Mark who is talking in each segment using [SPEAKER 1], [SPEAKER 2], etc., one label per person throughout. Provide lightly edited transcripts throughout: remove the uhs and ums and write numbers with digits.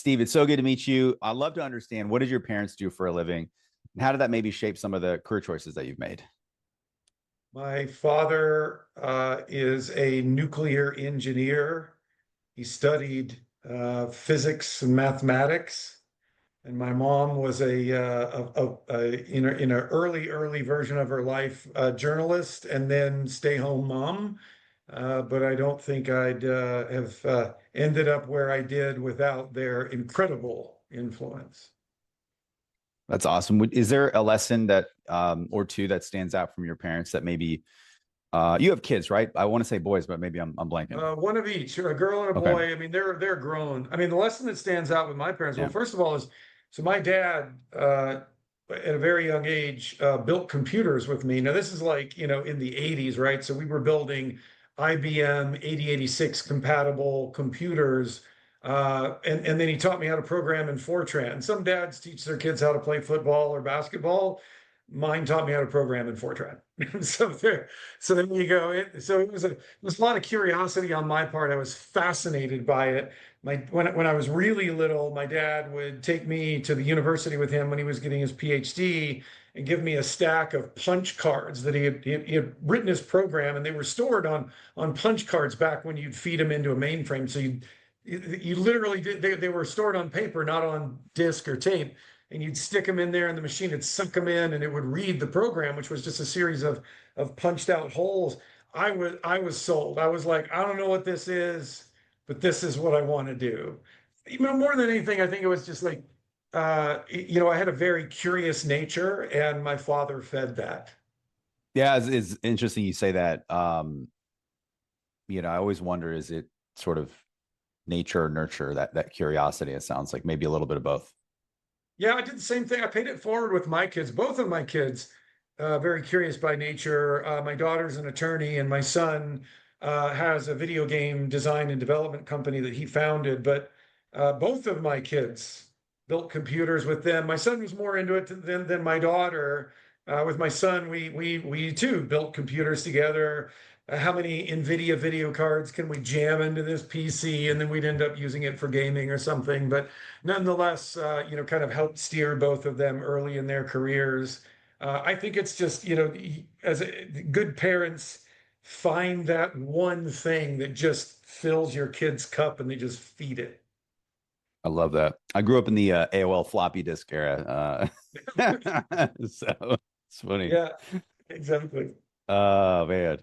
[SPEAKER 1] Steve, it's so good to meet you. I'd love to understand, what did your parents do for a living? And how did that maybe shape some of the career choices that you've made?
[SPEAKER 2] My father is a nuclear engineer. He studied physics and mathematics, and my mom was in an early version of her life, a journalist, and then stay-home mom. But I don't think I'd have ended up where I did without their incredible influence.
[SPEAKER 1] That's awesome. Is there a lesson that or two that stands out from your parents that maybe you have kids, right? I want to say boys, but maybe I'm blanking.
[SPEAKER 2] One of each, a girl and a
[SPEAKER 1] Okay.
[SPEAKER 2] boy. I mean, they're grown. I mean, the lesson that stands out with my parents, well,
[SPEAKER 1] Yeah.
[SPEAKER 2] first of all, is so my dad at a very young age built computers with me. Now, this is like, in the 80s, right? So we were building IBM 8086 compatible computers. And then he taught me how to program in Fortran. Some dads teach their kids how to play football or basketball. Mine taught me how to program in Fortran. So there you go. So it was a lot of curiosity on my part. I was fascinated by it. When I was really little, my dad would take me to the university with him when he was getting his PhD and give me a stack of punch cards that he had written his program, and they were stored on punch cards back when you'd feed them into a mainframe. So you literally did, they were stored on paper, not on disk or tape, and you'd stick them in there and the machine would suck them in and it would read the program, which was just a series of punched out holes. I was sold. I was like, I don't know what this is, but this is what I want to do. More than anything, I think it was just like, I had a very curious nature, and my father fed that.
[SPEAKER 1] Yeah, it's interesting you say that. I always wonder, is it sort of nature or nurture, that curiosity? It sounds like maybe a little bit of both.
[SPEAKER 2] Yeah, I did the same thing. I paid it forward with my kids, both of my kids, very curious by nature. My daughter's an attorney, and my son has a video game design and development company that he founded. But both of my kids built computers with them. My son was more into it than my daughter. With my son, we too built computers together. How many NVIDIA video cards can we jam into this PC? And then we'd end up using it for gaming or something. But nonetheless, kind of helped steer both of them early in their careers. I think it's just, good parents find that one thing that just fills your kid's cup and they just feed it.
[SPEAKER 1] I love that. I grew up in the AOL floppy disk era, so it's funny.
[SPEAKER 2] Yeah, exactly.
[SPEAKER 1] Oh man.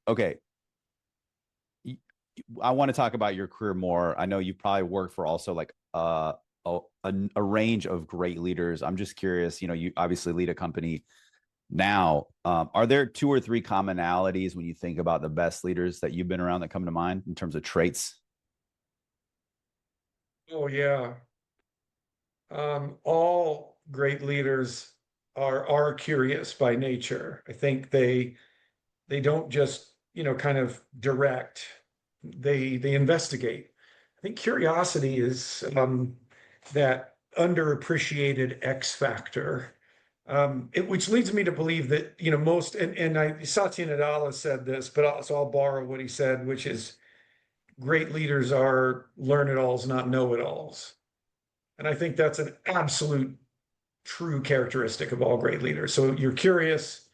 [SPEAKER 1] Okay. I want to talk about your career more. I know you probably worked for also like a range of great leaders. I'm just curious, you obviously lead a company now. Are there two or three commonalities when you think about the best leaders that you've been around that come to mind in terms of traits?
[SPEAKER 2] Oh, yeah. All great leaders are curious by nature. I think they don't just, kind of direct. They investigate. I think curiosity is that underappreciated X factor. Which leads me to believe that, most, Satya Nadella said this, but also I'll borrow what he said, which is great leaders are learn-it-alls, not know-it-alls. And I think that's an absolute true characteristic of all great leaders. So you're curious,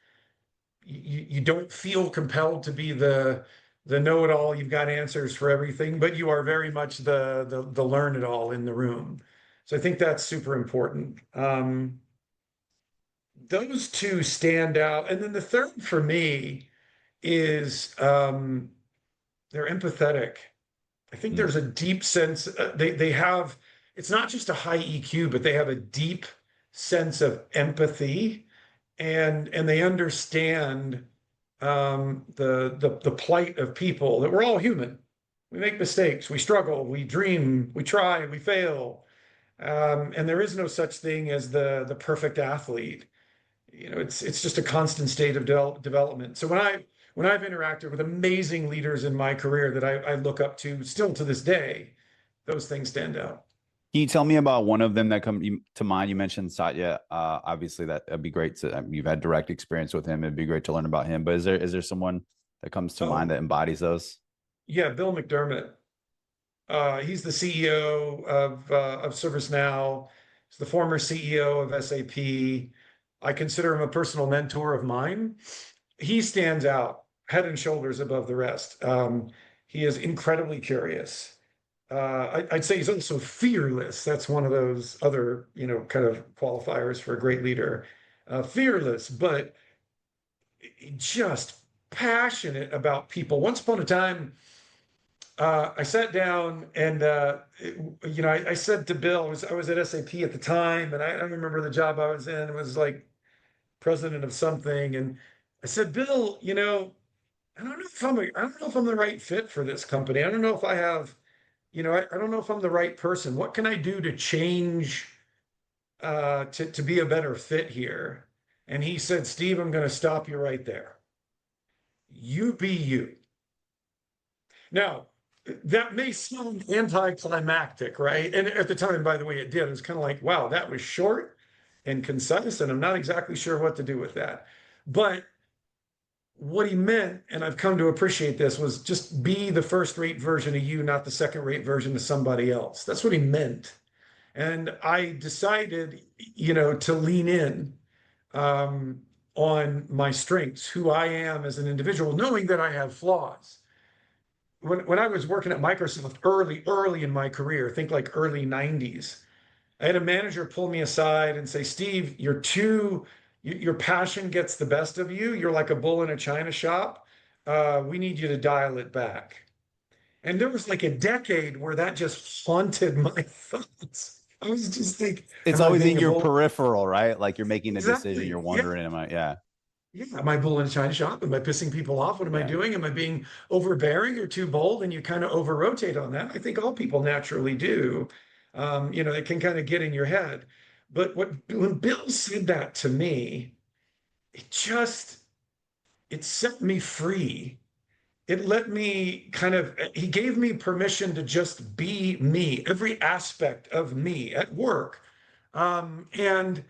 [SPEAKER 2] you don't feel compelled to be the know-it-all, you've got answers for everything, but you are very much the learn-it-all in the room. So I think that's super important. Those two stand out. And then the third for me is they're empathetic. I think
[SPEAKER 1] Mm.
[SPEAKER 2] there's a deep sense, they have, it's not just a high EQ, but they have a deep sense of empathy, and they understand the plight of people, that we're all human. We make mistakes, we struggle, we dream, we try, we fail. And there is no such thing as the perfect athlete. It's just a constant state of development. So when I've interacted with amazing leaders in my career that I look up to still to this day, those things stand out.
[SPEAKER 1] Can you tell me about one of them that come to mind? You mentioned Satya. Obviously, that'd be great to. You've had direct experience with him. It'd be great to learn about him. But is there someone that comes to mind
[SPEAKER 2] Oh,
[SPEAKER 1] that embodies those?
[SPEAKER 2] yeah, Bill McDermott. He's the CEO of ServiceNow. He's the former CEO of SAP. I consider him a personal mentor of mine. He stands out head and shoulders above the rest. He is incredibly curious. I'd say he's also fearless. That's one of those other, kind of qualifiers for a great leader. Fearless, but just passionate about people. Once upon a time, I sat down and I said to Bill, I was at SAP at the time, and I don't remember the job I was in. It was like president of something, and I said, Bill, I don't know if I'm the right fit for this company. I don't know if I have, I don't know if I'm the right person. What can I do to change to be a better fit here? And he said, Steve, I'm going to stop you right there. You be you. Now, that may sound anticlimactic, right? And at the time, by the way, it did. It was kind of like, wow, that was short and concise, and I'm not exactly sure what to do with that. But what he meant, and I've come to appreciate this, was just be the first-rate version of you, not the second-rate version of somebody else. That's what he meant. And I decided, to lean in on my strengths, who I am as an individual, knowing that I have flaws. When I was working at Microsoft early in my career, think like early 90s, I had a manager pull me aside and say, Steve, your passion gets the best of you. You're like a bull in a china shop. We need you to dial it back. And there was like a decade where that just haunted my thoughts. I was just like,
[SPEAKER 1] It's
[SPEAKER 2] am I
[SPEAKER 1] always in
[SPEAKER 2] being a
[SPEAKER 1] your
[SPEAKER 2] bull?
[SPEAKER 1] peripheral, right? Like you're making a decision, you're
[SPEAKER 2] Exactly. Yeah.
[SPEAKER 1] wondering, am I, yeah,
[SPEAKER 2] Yeah. Am I bull in a china shop? Am I pissing people off? What am I
[SPEAKER 1] yeah.
[SPEAKER 2] doing? Am I being overbearing or too bold? And you kind of over rotate on that. I think all people naturally do. It can kind of get in your head. But when Bill said that to me, it just it set me free. It let me he gave me permission to just be me, every aspect of me at work. And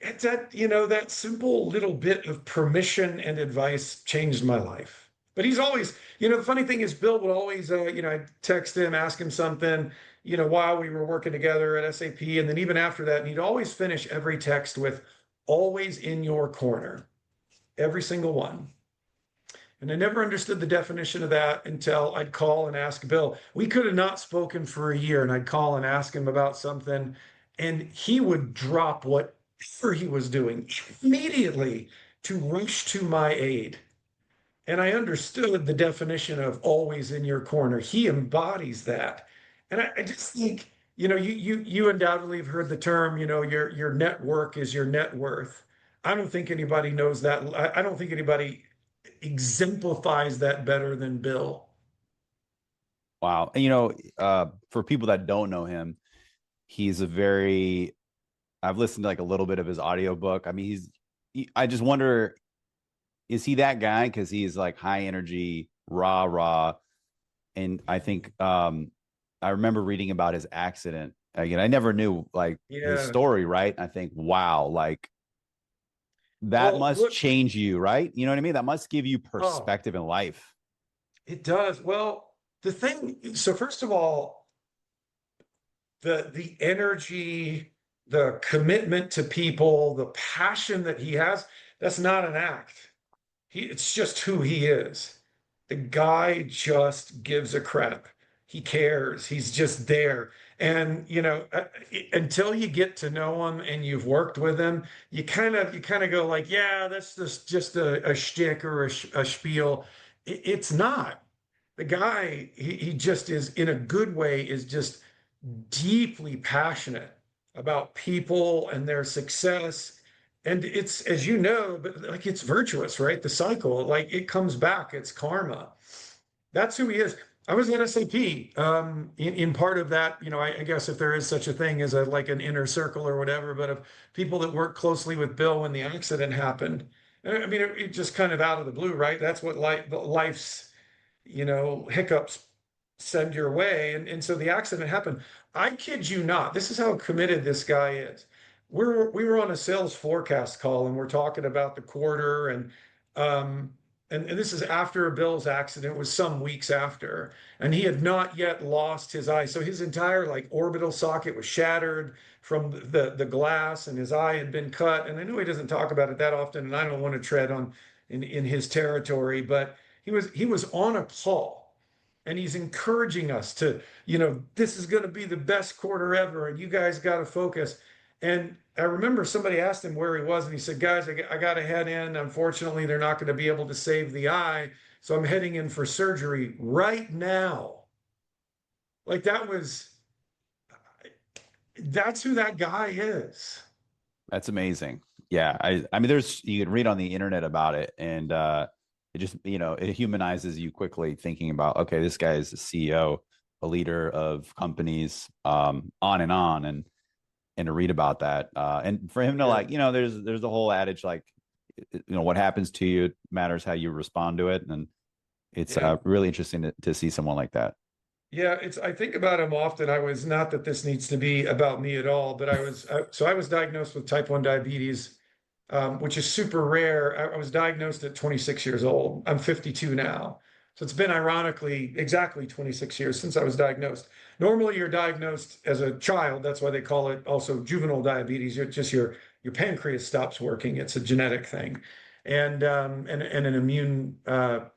[SPEAKER 2] that simple little bit of permission and advice changed my life. But he's always, the funny thing is, Bill would always, I'd text him, ask him something, while we were working together at SAP. And then even after that, and he'd always finish every text with, always in your corner, every single one. And I never understood the definition of that until I'd call and ask Bill. We could have not spoken for a year, and I'd call and ask him about something, and he would drop whatever he was doing immediately to rush to my aid. And I understood the definition of always in your corner. He embodies that. And I just think, you undoubtedly have heard the term, your network is your net worth. I don't think anybody knows that. I don't think anybody exemplifies that better than Bill.
[SPEAKER 1] Wow. And for people that don't know him, he's a very, I've listened to like a little bit of his audiobook. I mean, I just wonder, is he that guy? Because he's like high energy, rah. And I think I remember reading about his accident. Again, I never knew like his
[SPEAKER 2] Yeah.
[SPEAKER 1] story, right? I think, wow, like that
[SPEAKER 2] Well,
[SPEAKER 1] must
[SPEAKER 2] look,
[SPEAKER 1] change you, right? You know what I mean? That must give you
[SPEAKER 2] oh,
[SPEAKER 1] perspective in life.
[SPEAKER 2] it does. Well, so first of all, the energy, the commitment to people, the passion that he has, that's not an act. It's just who he is. The guy just gives a crap. He cares. He's just there. And until you get to know him and you've worked with him, you kind of go like, yeah, that's just a shtick or a spiel. It's not. The guy, he just is in a good way, is just deeply passionate about people and their success. And it's, as you know, but like it's virtuous, right? The cycle, like it comes back, it's karma. That's who he is. I was at SAP. In part of that, I guess if there is such a thing as like an inner circle or whatever, but of people that worked closely with Bill when the accident happened. I mean, it just kind of out of the blue, right? That's what life's, hiccups send your way. And so the accident happened. I kid you not. This is how committed this guy is. We were on a sales forecast call and we're talking about the quarter and um, and this is after Bill's accident, was some weeks after, and he had not yet lost his eye. So his entire like orbital socket was shattered from the glass, and his eye had been cut. And I know he doesn't talk about it that often, and I don't want to tread on in his territory, but he was on a call, and he's encouraging us to, this is going to be the best quarter ever, and you guys got to focus. And I remember somebody asked him where he was, and he said, "Guys, I got to head in. Unfortunately, they're not going to be able to save the eye, so I'm heading in for surgery right now." Like that's who that guy is.
[SPEAKER 1] That's amazing. Yeah. I mean, you can read on the internet about it, and it just, it humanizes you quickly thinking about, okay, this guy is a CEO, a leader of companies, on and on. And to read about that, and for him to,
[SPEAKER 2] Yeah.
[SPEAKER 1] like, there's the whole adage, like, what happens to you matters how you respond to it. And it's
[SPEAKER 2] Yeah.
[SPEAKER 1] really interesting to see someone like that.
[SPEAKER 2] Yeah, I think about him often. I was, not that this needs to be about me at all, but I was diagnosed with type 1 diabetes, which is super rare. I was diagnosed at 26 years old. I'm 52 now. So it's been ironically exactly 26 years since I was diagnosed. Normally you're diagnosed as a child. That's why they call it also juvenile diabetes. You're just your pancreas stops working. It's a genetic thing, and an immune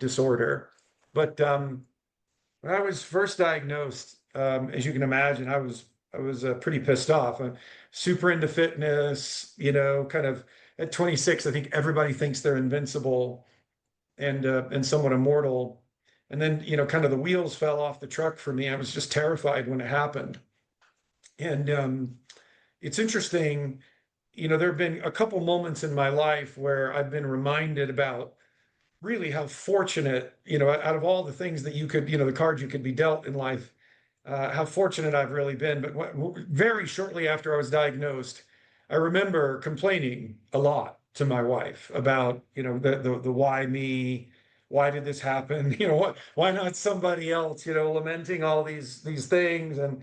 [SPEAKER 2] disorder. But when I was first diagnosed, as you can imagine, I was pretty pissed off. I'm super into fitness, kind of at 26, I think everybody thinks they're invincible and somewhat immortal. And then, kind of the wheels fell off the truck for me. I was just terrified when it happened. And it's interesting, there have been a couple moments in my life where I've been reminded about really how fortunate, out of all the things that you could, the cards you could be dealt in life, how fortunate I've really been. But very shortly after I was diagnosed, I remember complaining a lot to my wife about, the why me, why did this happen? Why not somebody else? Lamenting all these things. And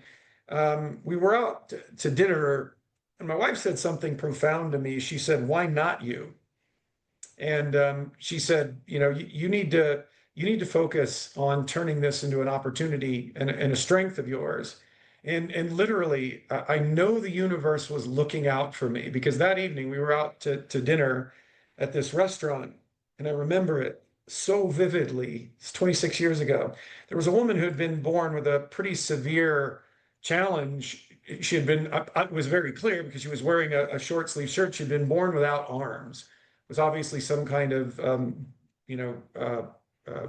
[SPEAKER 2] we were out to dinner, and my wife said something profound to me. She said, "Why not you?" And she said, you need to focus on turning this into an opportunity and a strength of yours. And literally, I know the universe was looking out for me, because that evening we were out to dinner at this restaurant, and I remember it so vividly. It's 26 years ago. There was a woman who had been born with a pretty severe challenge. She had been, it was very clear because she was wearing a short sleeve shirt. She'd been born without arms. It was obviously some kind of, you know, uh, uh,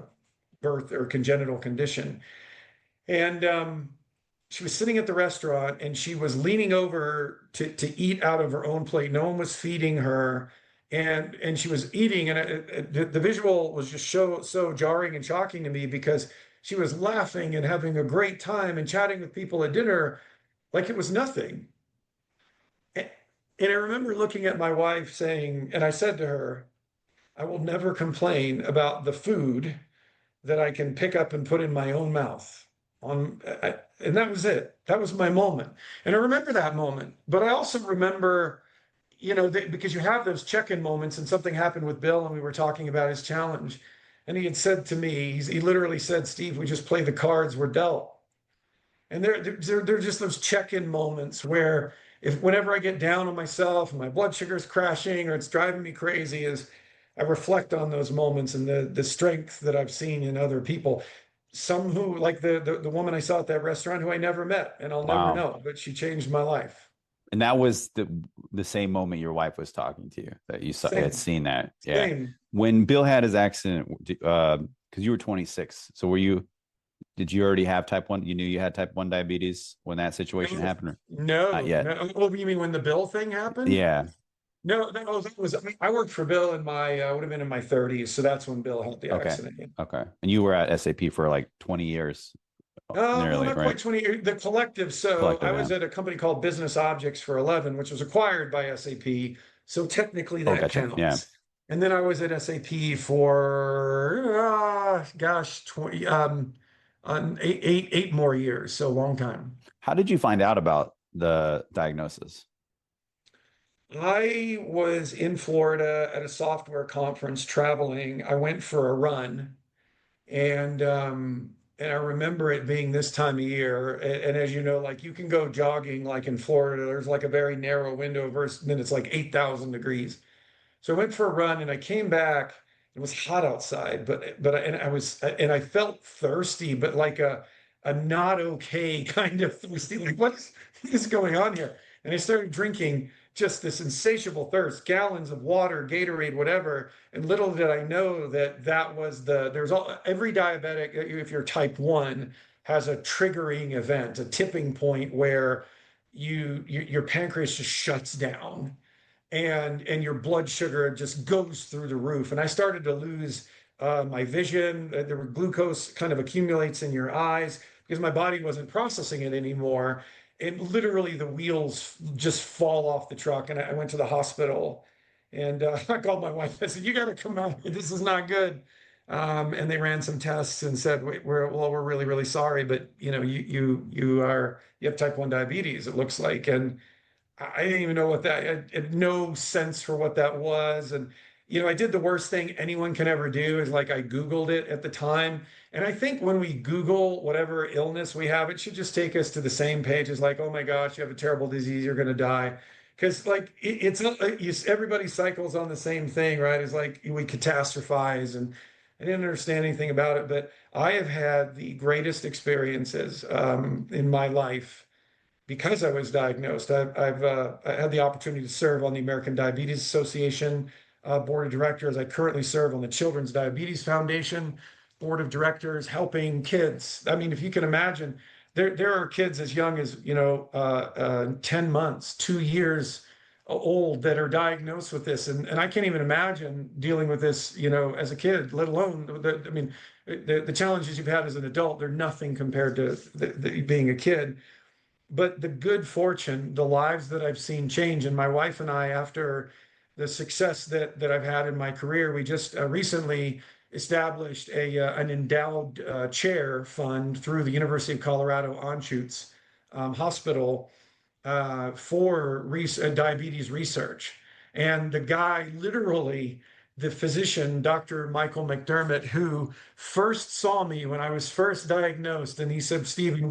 [SPEAKER 2] birth or congenital condition. And she was sitting at the restaurant, and she was leaning over to eat out of her own plate. No one was feeding her. And she was eating, and the visual was just so jarring and shocking to me, because she was laughing and having a great time and chatting with people at dinner like it was nothing. And I remember looking at my wife saying, and I said to her, "I will never complain about the food that I can pick up and put in my own mouth." And that was it. That was my moment. And I remember that moment. But I also remember, because you have those check-in moments, and something happened with Bill, and we were talking about his challenge. And he had said to me, he literally said, "Steve, we just play the cards we're dealt." And they're just those check-in moments where, whenever I get down on myself and my blood sugar is crashing or it's driving me crazy, is I reflect on those moments and the strength that I've seen in other people. Some who, like the woman I saw at that restaurant, who I never met and I'll never
[SPEAKER 1] Wow.
[SPEAKER 2] know, but she changed my life.
[SPEAKER 1] And that was the same moment your wife was talking to you, that you saw, had
[SPEAKER 2] Same,
[SPEAKER 1] seen that. Yeah.
[SPEAKER 2] same.
[SPEAKER 1] When Bill had his accident, because you were 26, so did you already have type 1? You knew you had type 1 diabetes when that situation
[SPEAKER 2] No,
[SPEAKER 1] happened, or not
[SPEAKER 2] no,
[SPEAKER 1] yet?
[SPEAKER 2] no. Oh, you mean when the Bill thing happened?
[SPEAKER 1] Yeah.
[SPEAKER 2] No, that was, I worked for Bill in my, would have been in my 30s. So that's when Bill had the
[SPEAKER 1] Okay.
[SPEAKER 2] accident.
[SPEAKER 1] Okay. And you were at SAP for like 20 years,
[SPEAKER 2] No,
[SPEAKER 1] nearly,
[SPEAKER 2] not
[SPEAKER 1] right?
[SPEAKER 2] quite 20. The collective. So I
[SPEAKER 1] Collective, yeah.
[SPEAKER 2] was at a company called Business Objects for 11, which was acquired by SAP. So technically
[SPEAKER 1] Oh,
[SPEAKER 2] that
[SPEAKER 1] gotcha. Yeah.
[SPEAKER 2] counts. And then I was at SAP for, gosh, 20, eight more years. So a long time.
[SPEAKER 1] How did you find out about the diagnosis?
[SPEAKER 2] I was in Florida at a software conference traveling. I went for a run and I remember it being this time of year. And as you know, like you can go jogging like in Florida, there's like a very narrow window versus then it's like 8,000 degrees. So I went for a run and I came back. It was hot outside, and I was and I felt thirsty, but like a not okay kind of thirsty. Like what is going on here? And I started drinking just this insatiable thirst, gallons of water, Gatorade, whatever. And little did I know that that was there's all every diabetic, if you're type one, has a triggering event, a tipping point where your pancreas just shuts down and your blood sugar just goes through the roof. And I started to lose my vision. The glucose kind of accumulates in your eyes because my body wasn't processing it anymore. And literally the wheels just fall off the truck. And I went to the hospital and I called my wife. I said, "You got to come out. This is not good." And they ran some tests and said, "Wait, we're really, really sorry, but you have type 1 diabetes, it looks like." And I didn't even know what that, I had no sense for what that was. And, I did the worst thing anyone can ever do is like I Googled it at the time. And I think when we Google whatever illness we have, it should just take us to the same page as like, oh my gosh, you have a terrible disease, you're going to die. Because like it's not, everybody cycles on the same thing, right? It's like we catastrophize and I didn't understand anything about it. But I have had the greatest experiences in my life because I was diagnosed. I had the opportunity to serve on the American Diabetes Association board of directors. I currently serve on the Children's Diabetes Foundation board of directors, helping kids. I mean, if you can imagine, there are kids as young as 10 months, 2 years old that are diagnosed with this, and I can't even imagine dealing with this, as a kid, let alone I mean, the challenges you've had as an adult. They're nothing compared to being a kid, but the good fortune, the lives that I've seen change, and my wife and I, after the success that I've had in my career, we just recently established an endowed chair fund through the University of Colorado Anschutz Hospital for diabetes research. And the guy, literally, the physician, Dr. Michael McDermott, who first saw me when I was first diagnosed, and he said, "Steve,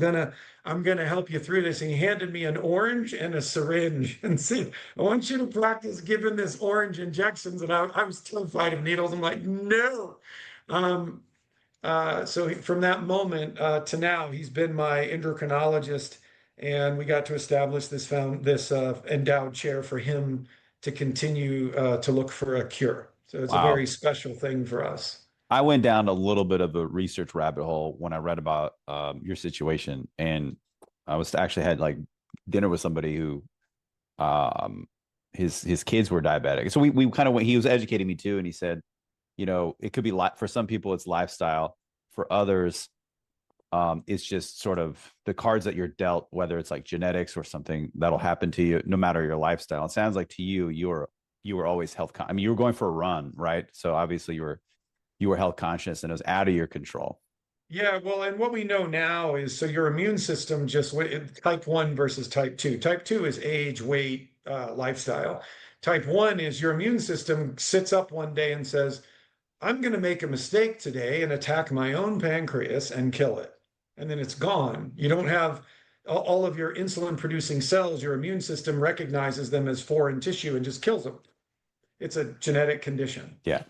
[SPEAKER 2] I'm gonna help you through this." And he handed me an orange and a syringe and said, "I want you to practice giving this orange injections." And I was terrified of needles. I'm like, no. Um, from that moment to now, he's been my endocrinologist, and we got to establish this endowed chair for him to continue to look for a cure. So it's a very
[SPEAKER 1] Wow.
[SPEAKER 2] special thing for us.
[SPEAKER 1] I went down a little bit of a research rabbit hole when I read about your situation, and I was actually had like dinner with somebody who um, his kids were diabetic. So we kind of went. He was educating me too, and he said, it could be for some people it's lifestyle, for others, it's just sort of the cards that you're dealt, whether it's like genetics or something that'll happen to you, no matter your lifestyle. It sounds like to you, you were always I mean, you were going for a run, right? So obviously you were health conscious and it was out of your control.
[SPEAKER 2] Yeah, well, and what we know now is so your immune system just type 1 versus type 2. Type 2 is age, weight, lifestyle. Type 1 is your immune system sits up one day and says, "I'm going to make a mistake today and attack my own pancreas and kill it." And then it's gone. You don't have all of your insulin producing cells. Your immune system recognizes them as foreign tissue and just kills them. It's a genetic condition.
[SPEAKER 1] Yeah.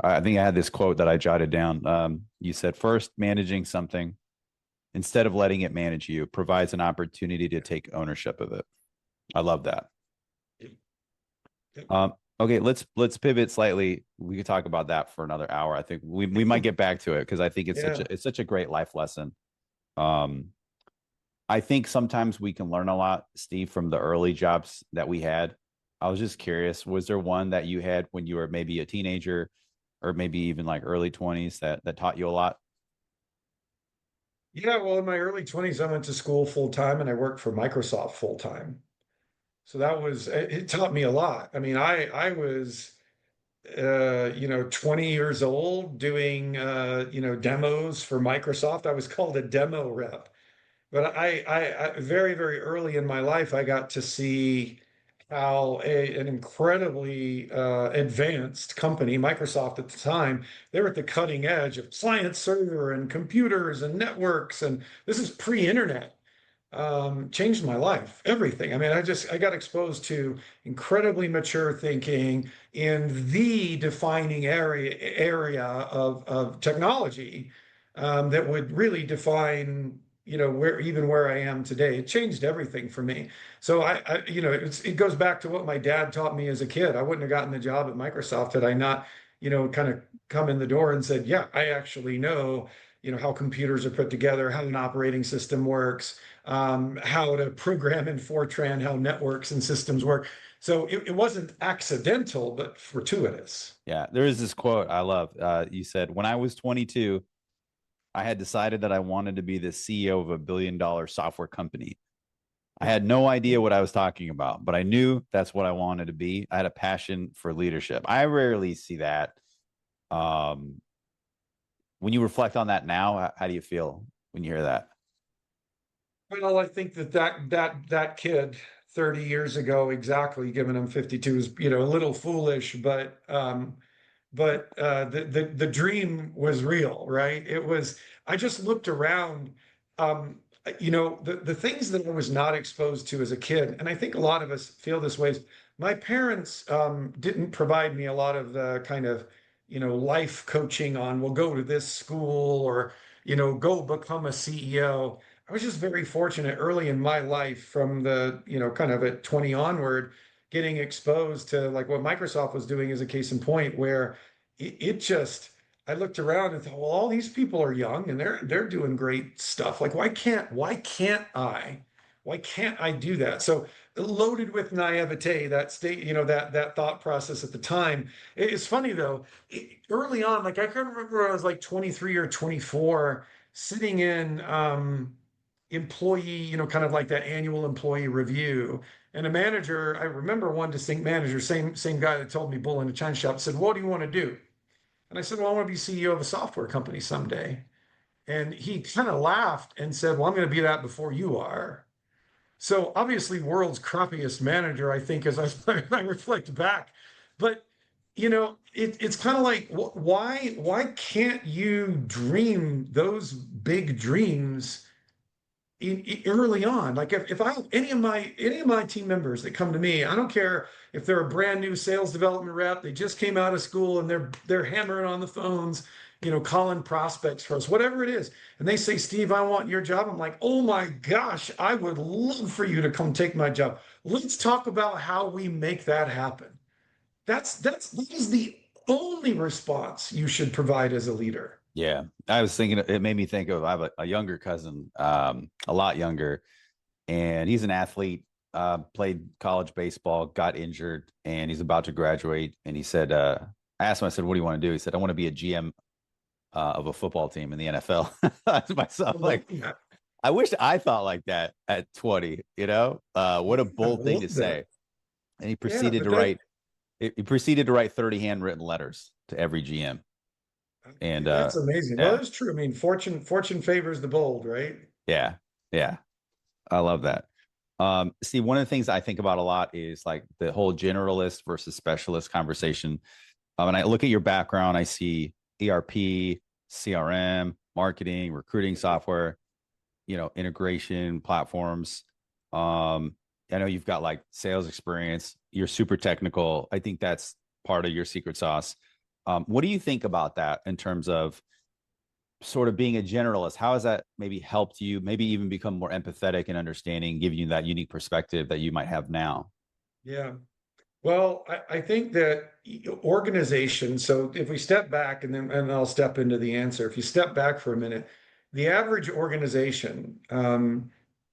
[SPEAKER 1] I think I had this quote that I jotted down. You said, first, managing something instead of letting it manage you provides an opportunity to take ownership of it. I love that. Okay, let's pivot slightly. We could talk about that for another hour. I think we might get back to it because I think
[SPEAKER 2] Yeah.
[SPEAKER 1] it's such a great life lesson. Um, I think sometimes we can learn a lot, Steve, from the early jobs that we had. I was just curious, was there one that you had when you were maybe a teenager or maybe even like early 20s that taught you a lot?
[SPEAKER 2] Yeah, well, in my early 20s, I went to school full time and I worked for Microsoft full time. So that was it taught me a lot. I mean, I was 20 years old doing demos for Microsoft. I was called a demo rep. But I very, very early in my life, I got to see how an incredibly advanced company, Microsoft at the time, they were at the cutting edge of client server and computers and networks. And this is pre-internet. Changed my life, everything. I mean, I got exposed to incredibly mature thinking in the defining area of technology that would really define, where I am today. It changed everything for me. So it goes back to what my dad taught me as a kid. I wouldn't have gotten the job at Microsoft had I not, kind of come in the door and said, yeah, I actually know, how computers are put together, how an operating system works, how to program in Fortran, how networks and systems work. So it wasn't accidental, but fortuitous.
[SPEAKER 1] Yeah, there is this quote I love. You said, "When I was 22, I had decided that I wanted to be the CEO of $1 billion software company. I
[SPEAKER 2] Yeah.
[SPEAKER 1] had no idea what I was talking about, but I knew that's what I wanted to be. I had a passion for leadership." I rarely see that. Um, when you reflect on that now, how do you feel when you hear that?
[SPEAKER 2] Well, I think that kid 30 years ago, exactly, given him 52, is, a little foolish, but the dream was real, right? It was. I just looked around, the things that I was not exposed to as a kid, and I think a lot of us feel this way. My parents didn't provide me a lot of the kind of, life coaching on, well, go to this school or, go become a CEO. I was just very fortunate early in my life from the, kind of at 20 onward, getting exposed to like what Microsoft was doing as a case in point, where it just, I looked around and thought, well, all these people are young and they're doing great stuff. Like, why can't I do that? So loaded with naivete, that state, that thought process at the time. It's funny though, early on, like I can remember I was like 23 or 24, sitting in employee, kind of like that annual employee review. And a manager, I remember one distinct manager, same guy that told me bull in a china shop, said, "What do you want to do?" And I said, "Well, I want to be CEO of a software company someday." And he kind of laughed and said, "Well, I'm going to be that before you are." So obviously, world's crappiest manager, I think, as I reflect back. But it's kind of like, why can't you dream those big dreams early on? Like if I any of my team members that come to me, I don't care if they're a brand new sales development rep, they just came out of school and they're hammering on the phones, calling prospects for us, whatever it is, and they say, "Steve, I want your job." I'm like, "Oh my gosh, I would love for you to come take my job. Let's talk about how we make that happen." That is the only response you should provide as a leader.
[SPEAKER 1] Yeah, I was thinking. It made me think of. I have a younger cousin, a lot younger, and he's an athlete. Played college baseball, got injured, and he's about to graduate. And he said, I asked him, I said, "What do you want to do?" He said, "I want to be a GM of a football team in the NFL." To myself,
[SPEAKER 2] I love
[SPEAKER 1] like,
[SPEAKER 2] that.
[SPEAKER 1] I wish I thought like that at 20. What a
[SPEAKER 2] I
[SPEAKER 1] bold thing
[SPEAKER 2] love
[SPEAKER 1] to
[SPEAKER 2] that.
[SPEAKER 1] say. And he
[SPEAKER 2] Yeah,
[SPEAKER 1] proceeded
[SPEAKER 2] but
[SPEAKER 1] to
[SPEAKER 2] that
[SPEAKER 1] write. He proceeded to write 30 handwritten letters to every GM. And
[SPEAKER 2] that's amazing. Well,
[SPEAKER 1] yeah,
[SPEAKER 2] that's true. I mean, fortune favors the bold, right?
[SPEAKER 1] yeah, yeah. I love that. See, one of the things I think about a lot is like the whole generalist versus specialist conversation. And I look at your background, I see ERP, CRM, marketing, recruiting software, integration platforms. I know you've got like sales experience. You're super technical. I think that's part of your secret sauce. What do you think about that in terms of sort of being a generalist? How has that maybe helped you, maybe even become more empathetic and understanding, giving you that unique perspective that you might have now?
[SPEAKER 2] Yeah. Well, I think that organization, so if we step back and I'll step into the answer. If you step back for a minute, the average organization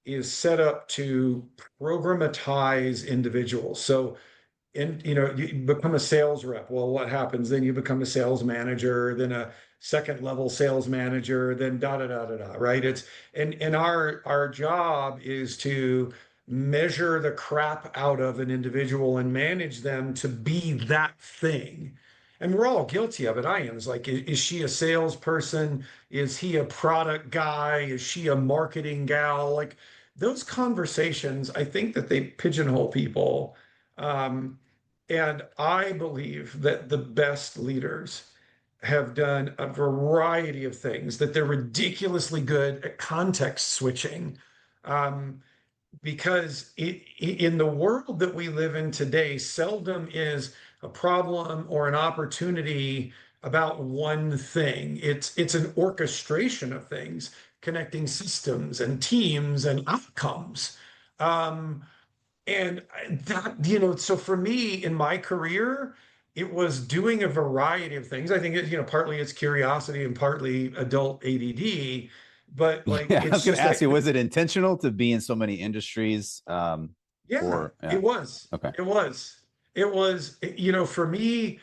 [SPEAKER 2] is set up to programatize individuals. So you become a sales rep. Well, what happens then? You become a sales manager, then a second level sales manager, then da da da da da, right? And our job is to measure the crap out of an individual and manage them to be that thing. And we're all guilty of it. I am. It's like, is she a salesperson? Is he a product guy? Is she a marketing gal? Like those conversations, I think that they pigeonhole people Um, and I believe that the best leaders have done a variety of things, that they're ridiculously good at context switching. Um, because in the world that we live in today, seldom is a problem or an opportunity about one thing. It's an orchestration of things, connecting systems and teams and outcomes. Um, and that, so for me in my career, it was doing a variety of things. I think partly it's curiosity and partly adult ADD, but like
[SPEAKER 1] Yeah, I
[SPEAKER 2] it's
[SPEAKER 1] was going to
[SPEAKER 2] just
[SPEAKER 1] ask
[SPEAKER 2] that.
[SPEAKER 1] you, was it intentional to be in so many industries?
[SPEAKER 2] Yeah,
[SPEAKER 1] Or yeah,
[SPEAKER 2] it was.
[SPEAKER 1] okay.
[SPEAKER 2] It was. It was, for me,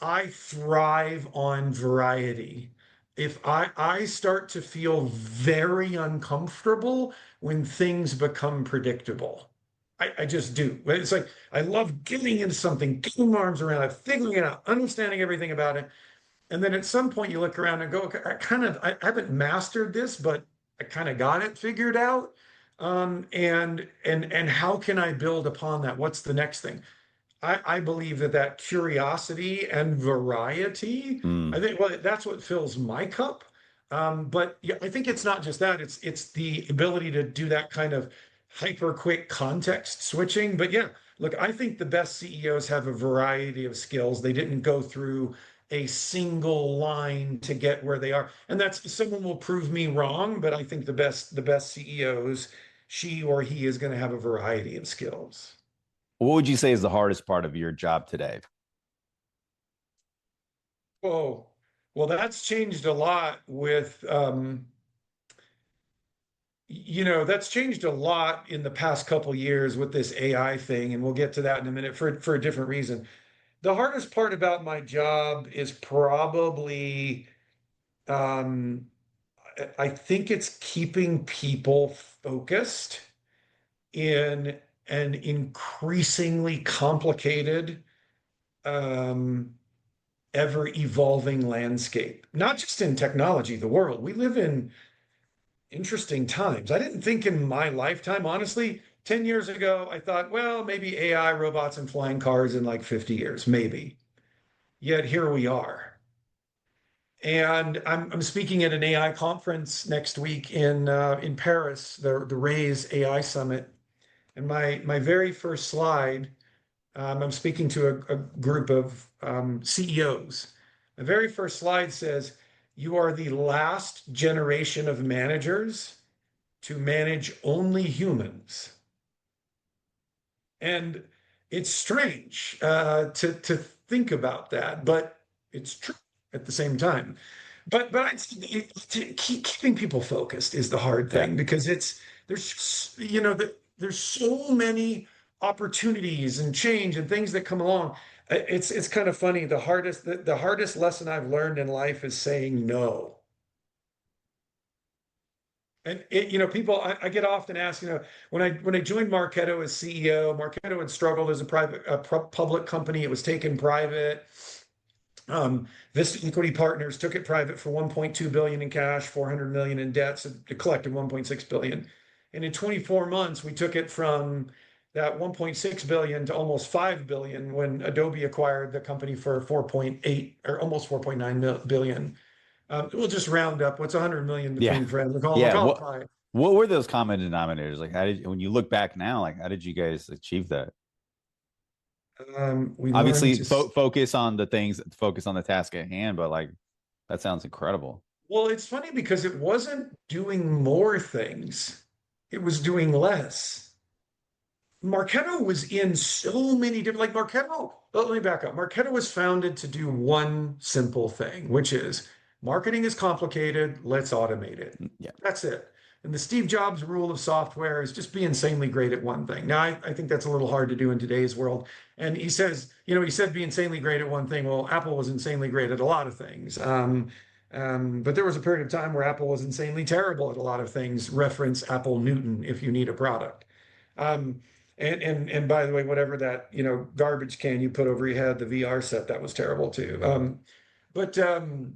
[SPEAKER 2] I thrive on variety. If I start to feel very uncomfortable when things become predictable. I just do. It's like I love getting into something, getting my arms around it, figuring it out, understanding everything about it. And then at some point you look around and go, okay, I haven't mastered this, but I kind of got it figured out. And how can I build upon that? What's the next thing? I believe that curiosity and variety, I
[SPEAKER 1] Mm.
[SPEAKER 2] think, well, that's what fills my cup. But yeah, I think it's not just that, it's the ability to do that kind of hyper quick context switching. But yeah, look, I think the best CEOs have a variety of skills. They didn't go through a single line to get where they are. And that's someone will prove me wrong, but I think the best CEOs, she or he is going to have a variety of skills.
[SPEAKER 1] What would you say is the hardest part of your job today?
[SPEAKER 2] Oh, well, that's changed a lot with, that's changed a lot in the past couple years with this AI thing, and we'll get to that in a minute for a different reason. The hardest part about my job is probably, um, I think it's keeping people focused in an increasingly complicated, um, ever evolving landscape, not just in technology, the world. We live in interesting times. I didn't think in my lifetime, honestly, 10 years ago, I thought, well, maybe AI, robots, and flying cars in like 50 years, maybe. Yet here we are. And I'm speaking at an AI conference next week in Paris, the Raise AI Summit. And my very first slide, I'm speaking to a group of CEOs. The very first slide says, "You are the last generation of managers to manage only humans." And it's strange to think about that, but it's true at the same time. But keeping people focused is the hard
[SPEAKER 1] Yeah.
[SPEAKER 2] thing because there's so many opportunities and change and things that come along. It's kind of funny. The hardest lesson I've learned in life is saying no. And people, I get often asked, when I joined Marketo as CEO, Marketo had struggled as public company. It was taken private. Vista Equity Partners took it private for 1.2 billion in cash, 400 million in debt, so it collected 1.6 billion. And in 24 months, we took it from that 1.6 billion to almost 5 billion when Adobe acquired the company for 4.8 or almost 4.9 billion. We'll just round up what's 100 million
[SPEAKER 1] Yeah.
[SPEAKER 2] between friends. We'll
[SPEAKER 1] Yeah.
[SPEAKER 2] call it pi.
[SPEAKER 1] What were those common denominators? Like, how did, when you look back now, like, how did you guys achieve that?
[SPEAKER 2] We learned
[SPEAKER 1] Obviously,
[SPEAKER 2] to,
[SPEAKER 1] focus on the things, focus on the task at hand, but like, that sounds incredible.
[SPEAKER 2] well, it's funny because it wasn't doing more things, it was doing less. Marketo was in so many different, like Marketo, let me back up. Marketo was founded to do one simple thing, which is marketing is complicated, let's automate it.
[SPEAKER 1] Yeah.
[SPEAKER 2] That's it. And the Steve Jobs rule of software is just be insanely great at one thing. Now, I think that's a little hard to do in today's world. And he said be insanely great at one thing. Well, Apple was insanely great at a lot of things. But there was a period of time where Apple was insanely terrible at a lot of things. Reference Apple Newton if you need a product. Um, and by the way, whatever that garbage can you put over your head, the VR set that was terrible too. But the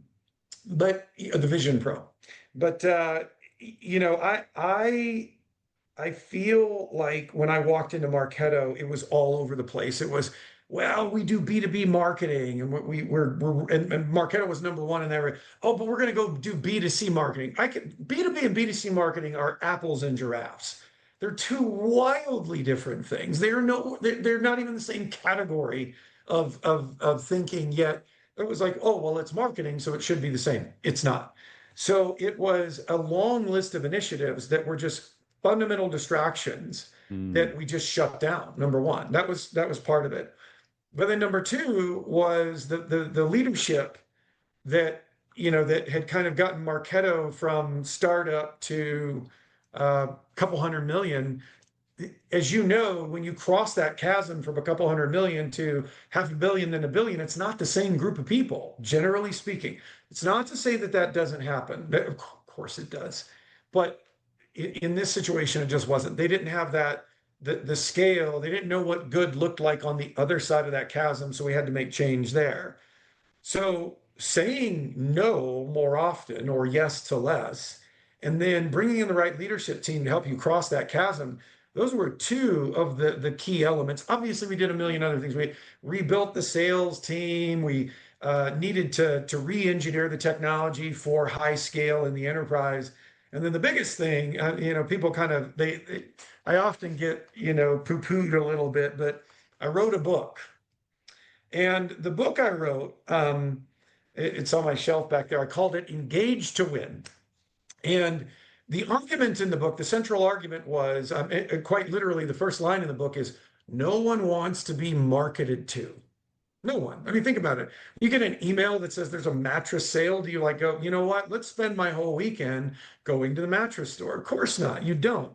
[SPEAKER 2] Vision Pro. But I I feel like when I walked into Marketo, it was all over the place. It was, well, we do B2B marketing, and and Marketo was number one in there. Oh, but we're going to go do B2C marketing. I can B2B and B2C marketing are apples and giraffes. They're two wildly different things. They're not even the same category of thinking yet. It was like, oh, well, it's marketing, so it should be the same. It's not. So it was a long list of initiatives that were just fundamental distractions
[SPEAKER 1] Mm,
[SPEAKER 2] that we just shut down. Number one, that was part of it. But then number two was the leadership that that had kind of gotten Marketo from startup to a couple hundred million. As you know, when you cross that chasm from a couple hundred million to half a billion, then a billion, it's not the same group of people, generally speaking. It's not to say that that doesn't happen. Of course it does. But in this situation, it just wasn't. They didn't have the scale. They didn't know what good looked like on the other side of that chasm. So we had to make change there. So saying no more often or yes to less, and then bringing in the right leadership team to help you cross that chasm, those were two of the key elements. Obviously, we did a million other things. We rebuilt the sales team. We needed to re-engineer the technology for high scale in the enterprise. And then the biggest thing, people kind of I often get poo-pooed a little bit, but I wrote a book, and the book I wrote, it's on my shelf back there. I called it Engage to Win. And the argument in the book, the central argument was quite literally the first line in the book is no one wants to be marketed to. No one. I mean, think about it. You get an email that says there's a mattress sale. Do you like go, you know what? Let's spend my whole weekend going to the mattress store? Of course not. You don't,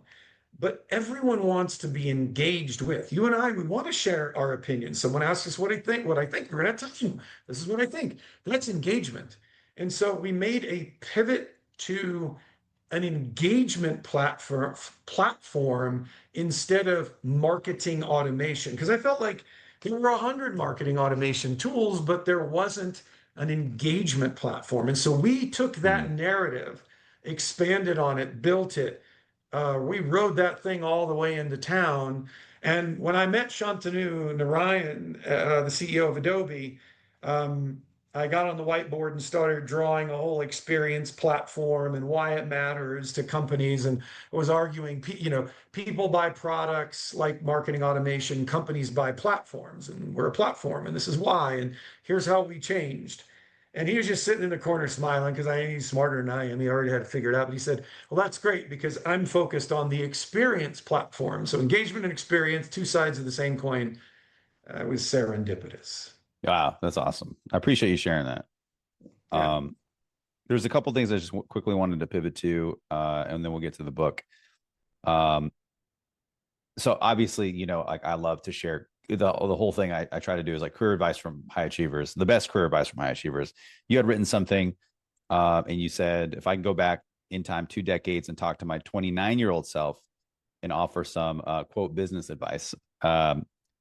[SPEAKER 2] but everyone wants to be engaged with. You and I, we want to share our opinions. Someone asks us what I think, we're going to tell you, this is what I think. That's engagement. And so we made a pivot to an engagement platform instead of marketing automation. Because I felt like there were 100 marketing automation tools, but there wasn't an engagement platform. And so we took that
[SPEAKER 1] mm.
[SPEAKER 2] narrative, expanded on it, built it, we rode that thing all the way into town. And when I met Shantanu Narayan, the CEO of Adobe, um, I got on the whiteboard and started drawing a whole experience platform and why it matters to companies. And was arguing, people buy products like marketing automation, companies buy platforms, and we're a platform, and this is why. And here's how we changed. And he was just sitting in the corner smiling because I he's smarter than I am. He already had it figured out. But he said, well, that's great because I'm focused on the experience platform. So engagement and experience, two sides of the same coin. It was serendipitous.
[SPEAKER 1] Wow, that's awesome. I appreciate you sharing that.
[SPEAKER 2] Yeah.
[SPEAKER 1] Um, there's a couple things I just quickly wanted to pivot to, and then we'll get to the book. Um, so obviously, like I love to share the whole thing. I try to do is like career advice from high achievers, the best career advice from high achievers. You had written something, and you said, if I can go back in time 2 decades and talk to my 29-year-old self and offer some quote business advice,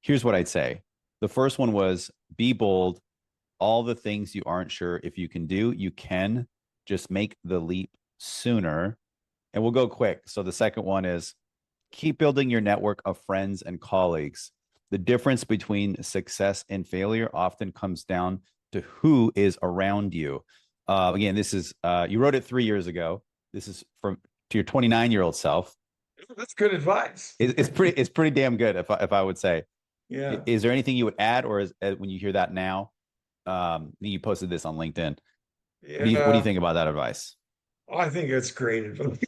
[SPEAKER 1] here's what I'd say. The first one was be bold. All the things you aren't sure if you can do, you can. Just make the leap sooner. And we'll go quick. So the second one is keep building your network of friends and colleagues. The difference between success and failure often comes down to who is around you. Again, this is you wrote it 3 years ago. This is from to your 29-year-old self.
[SPEAKER 2] That's good advice.
[SPEAKER 1] It's pretty damn good if I would say.
[SPEAKER 2] Yeah.
[SPEAKER 1] Is there anything you would add, or when you hear that now? You posted this on LinkedIn. What do you
[SPEAKER 2] Yeah.
[SPEAKER 1] think about that advice?
[SPEAKER 2] I think it's great advice.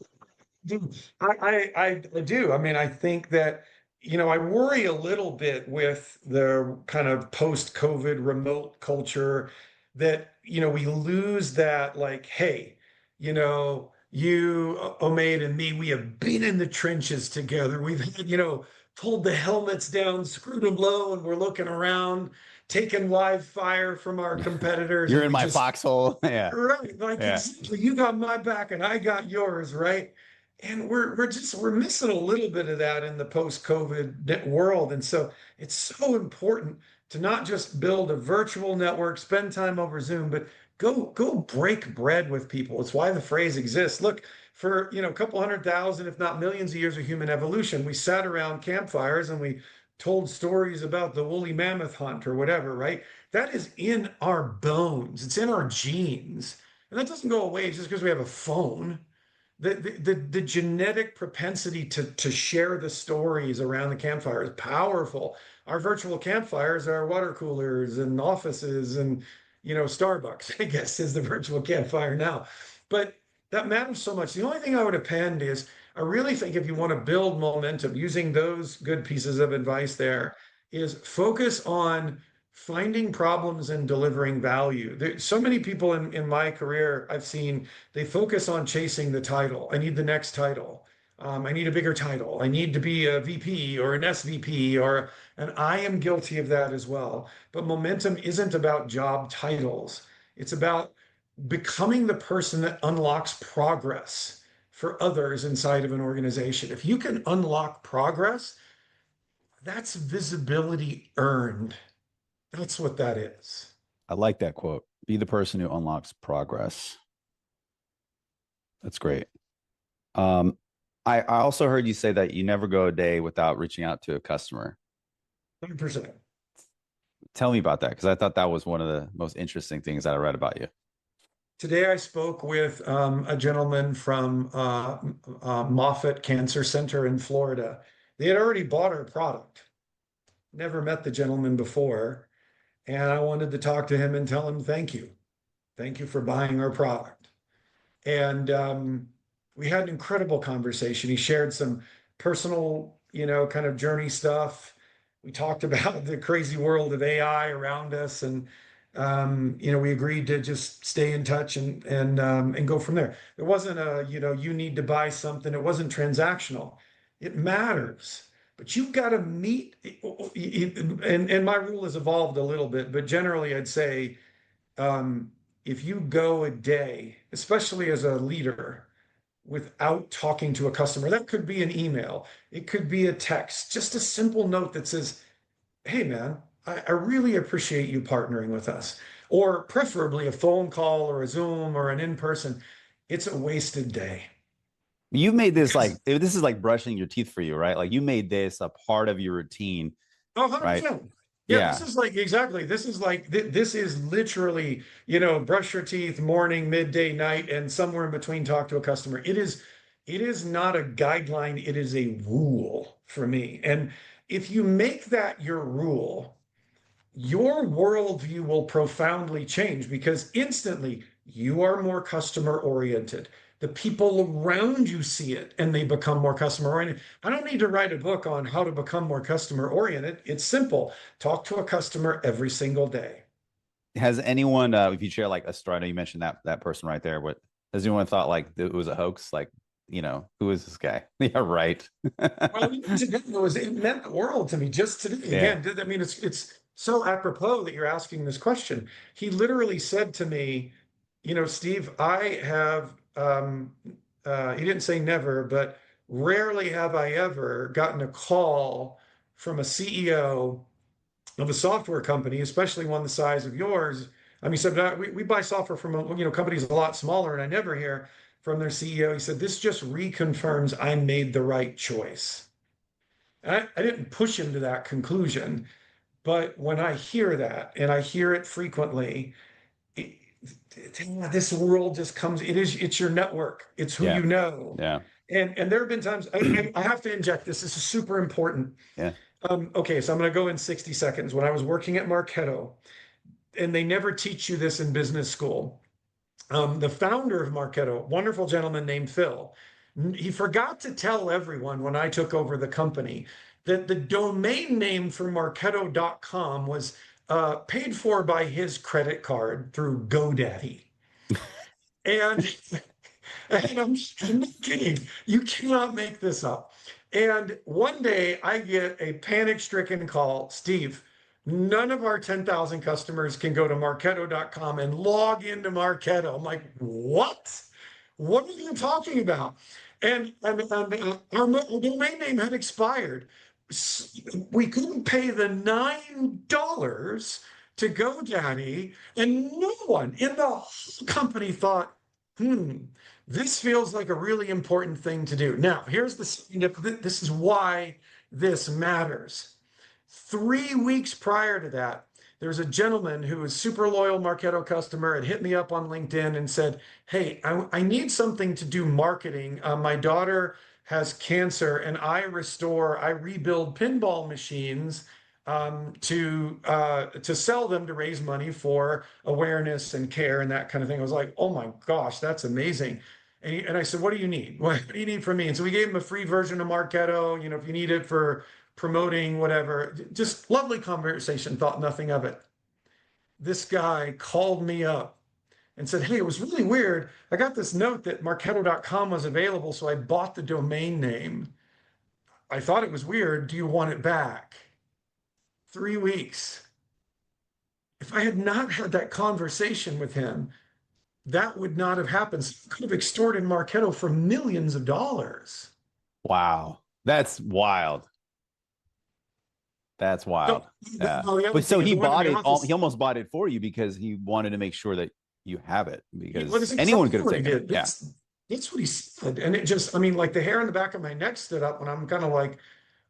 [SPEAKER 2] I do. I mean, I think that, I worry a little bit with the kind of post-COVID remote culture that, we lose that like, hey, you, Omaid and me, we have been in the trenches together. We've had, pulled the helmets down, screwed them low, and we're looking around, taking live fire from our competitors,
[SPEAKER 1] You're
[SPEAKER 2] and
[SPEAKER 1] in
[SPEAKER 2] we
[SPEAKER 1] my
[SPEAKER 2] just
[SPEAKER 1] foxhole. Yeah.
[SPEAKER 2] right, like
[SPEAKER 1] Yeah.
[SPEAKER 2] exactly. You got my back and I got yours, right? And we're missing a little bit of that in the post-COVID world. And so it's so important to not just build a virtual network, spend time over Zoom, but go break bread with people. It's why the phrase exists. Look, for a couple 100,000, if not millions of years of human evolution, we sat around campfires and we told stories about the woolly mammoth hunt or whatever, right? That is in our bones. It's in our genes. And that doesn't go away just because we have a phone. The genetic propensity to share the stories around the campfire is powerful. Our virtual campfires are water coolers and offices and Starbucks, I guess, is the virtual campfire now. But that matters so much. The only thing I would append is I really think if you want to build momentum, using those good pieces of advice there, is focus on finding problems and delivering value. So many people in my career I've seen, they focus on chasing the title. I need the next title. I need a bigger title. I need to be a VP or an SVP and I am guilty of that as well. But momentum isn't about job titles. It's about becoming the person that unlocks progress for others inside of an organization. If you can unlock progress, that's visibility earned. That's what that is.
[SPEAKER 1] I like that quote. Be the person who unlocks progress. That's great. I also heard you say that you never go a day without reaching out to a customer.
[SPEAKER 2] 100%.
[SPEAKER 1] Tell me about that, because I thought that was one of the most interesting things that I read about you.
[SPEAKER 2] Today I spoke with a gentleman from Moffitt Cancer Center in Florida. They had already bought our product. Never met the gentleman before. And I wanted to talk to him and tell him thank you. Thank you for buying our product. And we had an incredible conversation. He shared some personal, kind of journey stuff. We talked about the crazy world of AI around us, and we agreed to just stay in touch and go from there. It wasn't you need to buy something. It wasn't transactional. It matters. But you've got to meet, and my rule has evolved a little bit, but generally I'd say if you go a day, especially as a leader, without talking to a customer, that could be an email, it could be a text, just a simple note that says, hey man, I really appreciate you partnering with us, or preferably a phone call or a Zoom or an in-person, it's a wasted day.
[SPEAKER 1] You made this like,
[SPEAKER 2] Because
[SPEAKER 1] this is like brushing your teeth for you, right? Like you made this a part of your routine,
[SPEAKER 2] Oh,
[SPEAKER 1] right?
[SPEAKER 2] 100%. Yeah, this
[SPEAKER 1] Yeah.
[SPEAKER 2] is like exactly. This is literally, brush your teeth morning, midday, night, and somewhere in between talk to a customer. It is not a guideline, it is a rule for me. And if you make that your rule, your worldview will profoundly change because instantly you are more customer oriented. The people around you see it and they become more customer oriented. I don't need to write a book on how to become more customer oriented. It's simple. Talk to a customer every single day.
[SPEAKER 1] Has anyone, if you share like a story, I know you mentioned that person right there, what has anyone thought like it was a hoax? Like, who is this guy? Yeah, right.
[SPEAKER 2] Well, it meant the world to me just today.
[SPEAKER 1] Yeah.
[SPEAKER 2] Again, I mean, it's so apropos that you're asking this question. He literally said to me, Steve, I have, he didn't say never, but rarely have I ever gotten a call from a CEO of a software company, especially one the size of yours. I mean, he said, we buy software from, companies a lot smaller, and I never hear from their CEO. He said, this just reconfirms I made the right choice. And I didn't push him to that conclusion, but when I hear that, and I hear it frequently, it, this world just comes, it's your network, it's who
[SPEAKER 1] Yeah.
[SPEAKER 2] you know.
[SPEAKER 1] Yeah.
[SPEAKER 2] And there have been times I have to inject this. This is super important.
[SPEAKER 1] Yeah.
[SPEAKER 2] Okay, so I'm going to go in 60 seconds. When I was working at Marketo, and they never teach you this in business school, the founder of Marketo, wonderful gentleman named Phil, he forgot to tell everyone when I took over the company that the domain name for Marketo.com was paid for by his credit card through GoDaddy. And and I'm not kidding. You cannot make this up. And one day I get a panic-stricken call, Steve, none of our 10,000 customers can go to Marketo.com and log into Marketo. I'm like, what? What are you talking about? And our domain name had expired. We couldn't pay the $9 to GoDaddy, and no one in the whole company thought, this feels like a really important thing to do. Now, here's this is why this matters. 3 weeks prior to that, there's a gentleman who was super loyal Marketo customer and hit me up on LinkedIn and said, "Hey, I need something to do marketing. My daughter has cancer, and I rebuild pinball machines to sell them to raise money for awareness and care and that kind of thing." I was like, "Oh my gosh, that's amazing." And I said, "What do you need? What do you need from me?" And so we gave him a free version of Marketo, if you need it for promoting whatever. Just lovely conversation, thought nothing of it. This guy called me up and said, "Hey, it was really weird. I got this note that Marketo.com was available, so I bought the domain name. I thought it was weird. Do you want it back?" 3 weeks. If I had not had that conversation with him, that would not have happened. So I could have extorted Marketo for millions of dollars.
[SPEAKER 1] Wow. That's wild. That's wild. Yeah.
[SPEAKER 2] The other
[SPEAKER 1] But so
[SPEAKER 2] thing is,
[SPEAKER 1] he
[SPEAKER 2] I went
[SPEAKER 1] bought
[SPEAKER 2] to the
[SPEAKER 1] it all,
[SPEAKER 2] office.
[SPEAKER 1] he almost bought it for you because he wanted to make sure that you have it
[SPEAKER 2] Well,
[SPEAKER 1] because
[SPEAKER 2] that's
[SPEAKER 1] anyone
[SPEAKER 2] exactly
[SPEAKER 1] could have
[SPEAKER 2] what he
[SPEAKER 1] taken it.
[SPEAKER 2] did.
[SPEAKER 1] Yeah.
[SPEAKER 2] That's what he said. And it just, I mean, like the hair on the back of my neck stood up, and I'm kind of like,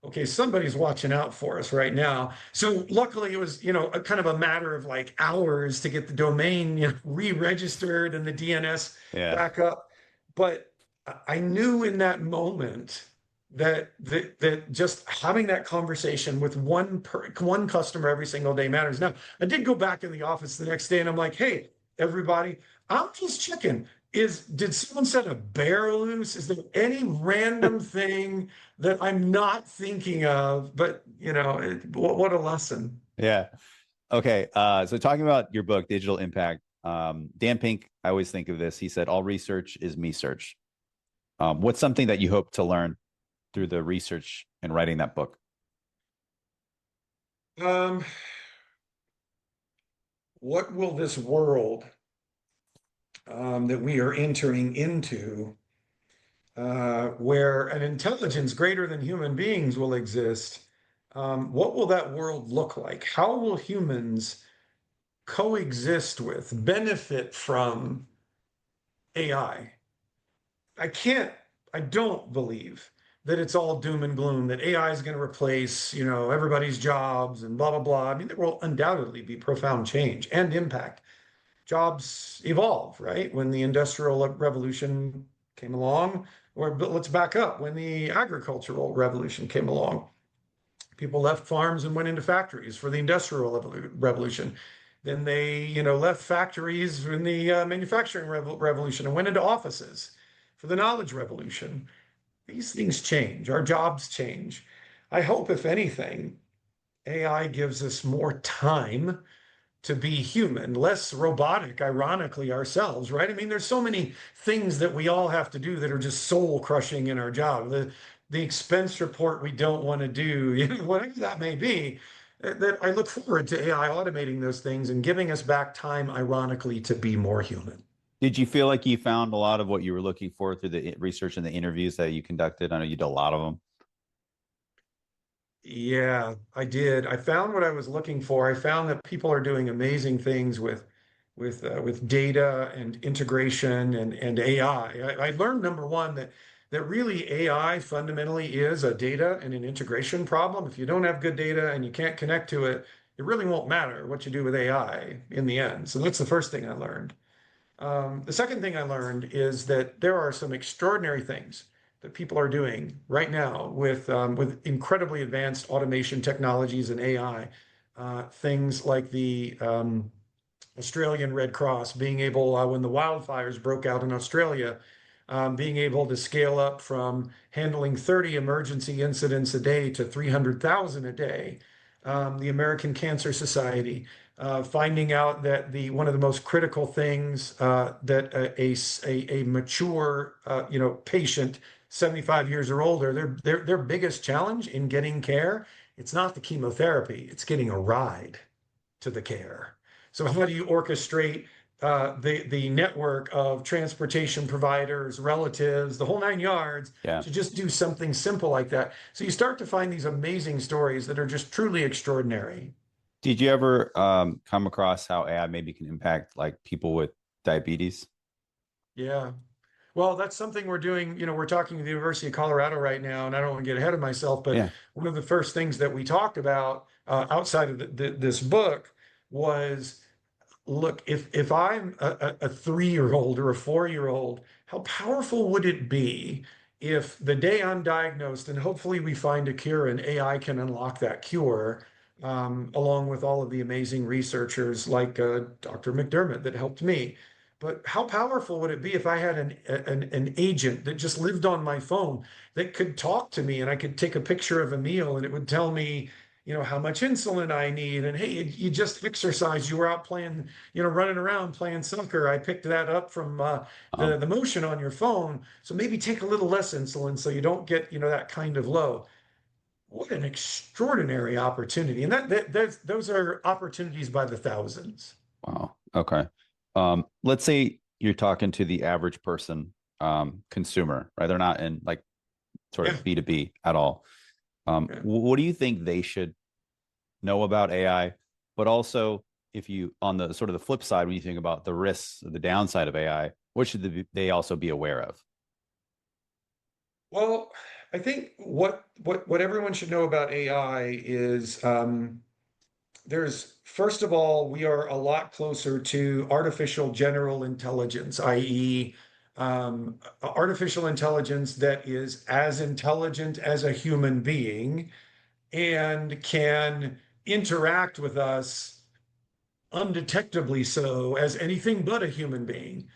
[SPEAKER 2] okay, somebody's watching out for us right now. So luckily it was, a kind of a matter of like hours to get the domain, re-registered and the DNS
[SPEAKER 1] Yeah.
[SPEAKER 2] back up. But I knew in that moment that just having that conversation with one customer every single day matters. Now, I did go back in the office the next day and I'm like, "Hey, everybody, I'm just checking. Did someone set a bear loose? Is there any random thing that I'm not thinking of?" But what a lesson.
[SPEAKER 1] Yeah. Okay. So talking about your book, Digital Impact, Dan Pink, I always think of this. He said, all research is me search. What's something that you hope to learn through the research and writing that book?
[SPEAKER 2] Um, what will this world that we are entering into, where an intelligence greater than human beings will exist, what will that world look like? How will humans coexist with, benefit from AI? I don't believe that it's all doom and gloom, that AI is going to replace, everybody's jobs and blah, blah, blah. I mean, there will undoubtedly be profound change and impact. Jobs evolve, right? When the Industrial Revolution came along, but let's back up. When the Agricultural Revolution came along, people left farms and went into factories for the Industrial Revolution. Then they, left factories in the Manufacturing Revolution and went into offices for the Knowledge Revolution. These things change. Our jobs change. I hope, if anything, AI gives us more time to be human, less robotic, ironically, ourselves, right? I mean, there's so many things that we all have to do that are just soul crushing in our job. The expense report we don't want to do, whatever that may be, that I look forward to AI automating those things and giving us back time, ironically, to be more human.
[SPEAKER 1] Did you feel like you found a lot of what you were looking for through the research and the interviews that you conducted? I know you did a lot of them.
[SPEAKER 2] Yeah, I did. I found what I was looking for. I found that people are doing amazing things with data and integration and AI. I learned, number one, that really AI fundamentally is a data and an integration problem. If you don't have good data and you can't connect to it, it really won't matter what you do with AI in the end. So that's the first thing I learned. The second thing I learned is that there are some extraordinary things that people are doing right now with incredibly advanced automation technologies and AI. Things like the Australian Red Cross being able, when the wildfires broke out in Australia, being able to scale up from handling 30 emergency incidents a day to 300,000 a day. The American Cancer Society finding out that one of the most critical things that a mature patient 75 years or older, their biggest challenge in getting care, it's not the chemotherapy, it's getting a ride to the care. So how do you orchestrate the network of transportation providers, relatives, the whole nine yards,
[SPEAKER 1] Yeah.
[SPEAKER 2] to just do something simple like that? So you start to find these amazing stories that are just truly extraordinary.
[SPEAKER 1] Did you ever come across how AI maybe can impact like people with diabetes?
[SPEAKER 2] Yeah. Well, that's something we're doing. We're talking to the University of Colorado right now, and I don't want to get ahead of myself, but
[SPEAKER 1] Yeah.
[SPEAKER 2] one of the first things that we talked about outside of this book was, look, if I'm a 3-year-old or a 4-year-old, how powerful would it be if the day I'm diagnosed, and hopefully we find a cure and AI can unlock that cure, along with all of the amazing researchers like Dr. McDermott that helped me. But how powerful would it be if I had an agent that just lived on my phone that could talk to me and I could take a picture of a meal and it would tell me, how much insulin I need. And hey, you just exercised. You were out playing, running around playing soccer. I picked that up from the motion on your phone. So maybe take a little less insulin so you don't get, that kind of low. What an extraordinary opportunity. And those are opportunities by the thousands.
[SPEAKER 1] Wow. Okay. Let's say you're talking to the average person, consumer, right? They're not in like sort
[SPEAKER 2] Yeah.
[SPEAKER 1] of B2B at all.
[SPEAKER 2] Yeah.
[SPEAKER 1] What do you think they should know about AI? But also, if you on the sort of the flip side, when you think about the risks, the downside of AI, what should they also be aware of?
[SPEAKER 2] Well, I think what everyone should know about AI is there's first of all, we are a lot closer to artificial general intelligence, i.e., artificial intelligence that is as intelligent as a human being and can interact with us undetectably so as anything but a human being.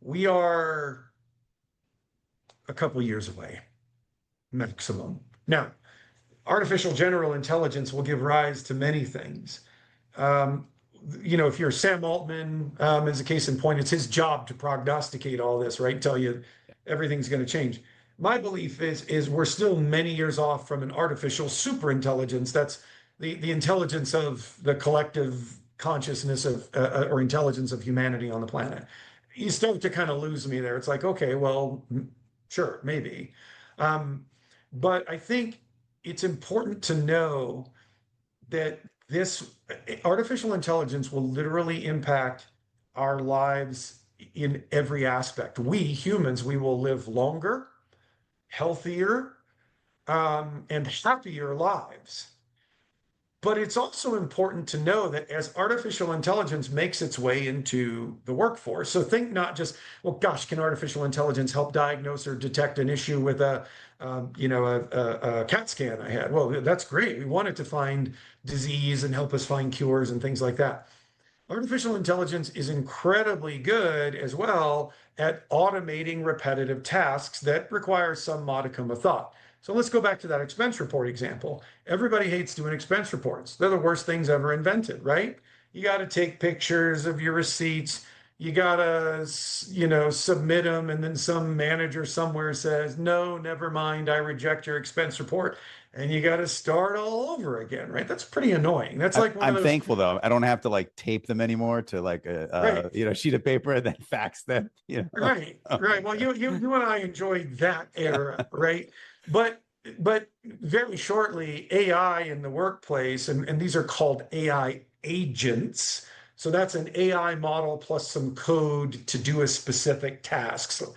[SPEAKER 2] We are a couple years away, maximum. Now, artificial general intelligence will give rise to many things. Um, if you're Sam Altman, as a case in point, it's his job to prognosticate all this, right? Tell you everything's going to change. My belief is we're still many years off from an artificial superintelligence. That's the intelligence of the collective consciousness of or intelligence of humanity on the planet. You start to kind of lose me there. It's like, okay, well, sure, maybe. Um, but I think it's important to know that this artificial intelligence will literally impact our lives in every aspect. We humans, we will live longer, healthier, and happier lives. But it's also important to know that as artificial intelligence makes its way into the workforce, so think not just, well, gosh, can artificial intelligence help diagnose or detect an issue with a CAT scan I had? Well, that's great. We want it to find disease and help us find cures and things like that. Artificial intelligence is incredibly good as well at automating repetitive tasks that require some modicum of thought. So let's go back to that expense report example. Everybody hates doing expense reports. They're the worst things ever invented, right? You got to take pictures of your receipts. You got to, submit them. And then some manager somewhere says, no, never mind. I reject your expense report. And you got to start all over again, right? That's pretty annoying. That's like one of
[SPEAKER 1] I'm
[SPEAKER 2] those,
[SPEAKER 1] thankful though. I don't have to like tape them anymore to like
[SPEAKER 2] right?
[SPEAKER 1] sheet of paper and then fax them.
[SPEAKER 2] Right,
[SPEAKER 1] Oh my
[SPEAKER 2] right. Well,
[SPEAKER 1] God.
[SPEAKER 2] you and I enjoyed that era, right? But but very shortly, AI in the workplace, and these are called AI agents. So that's an AI model plus some code to do a specific task. So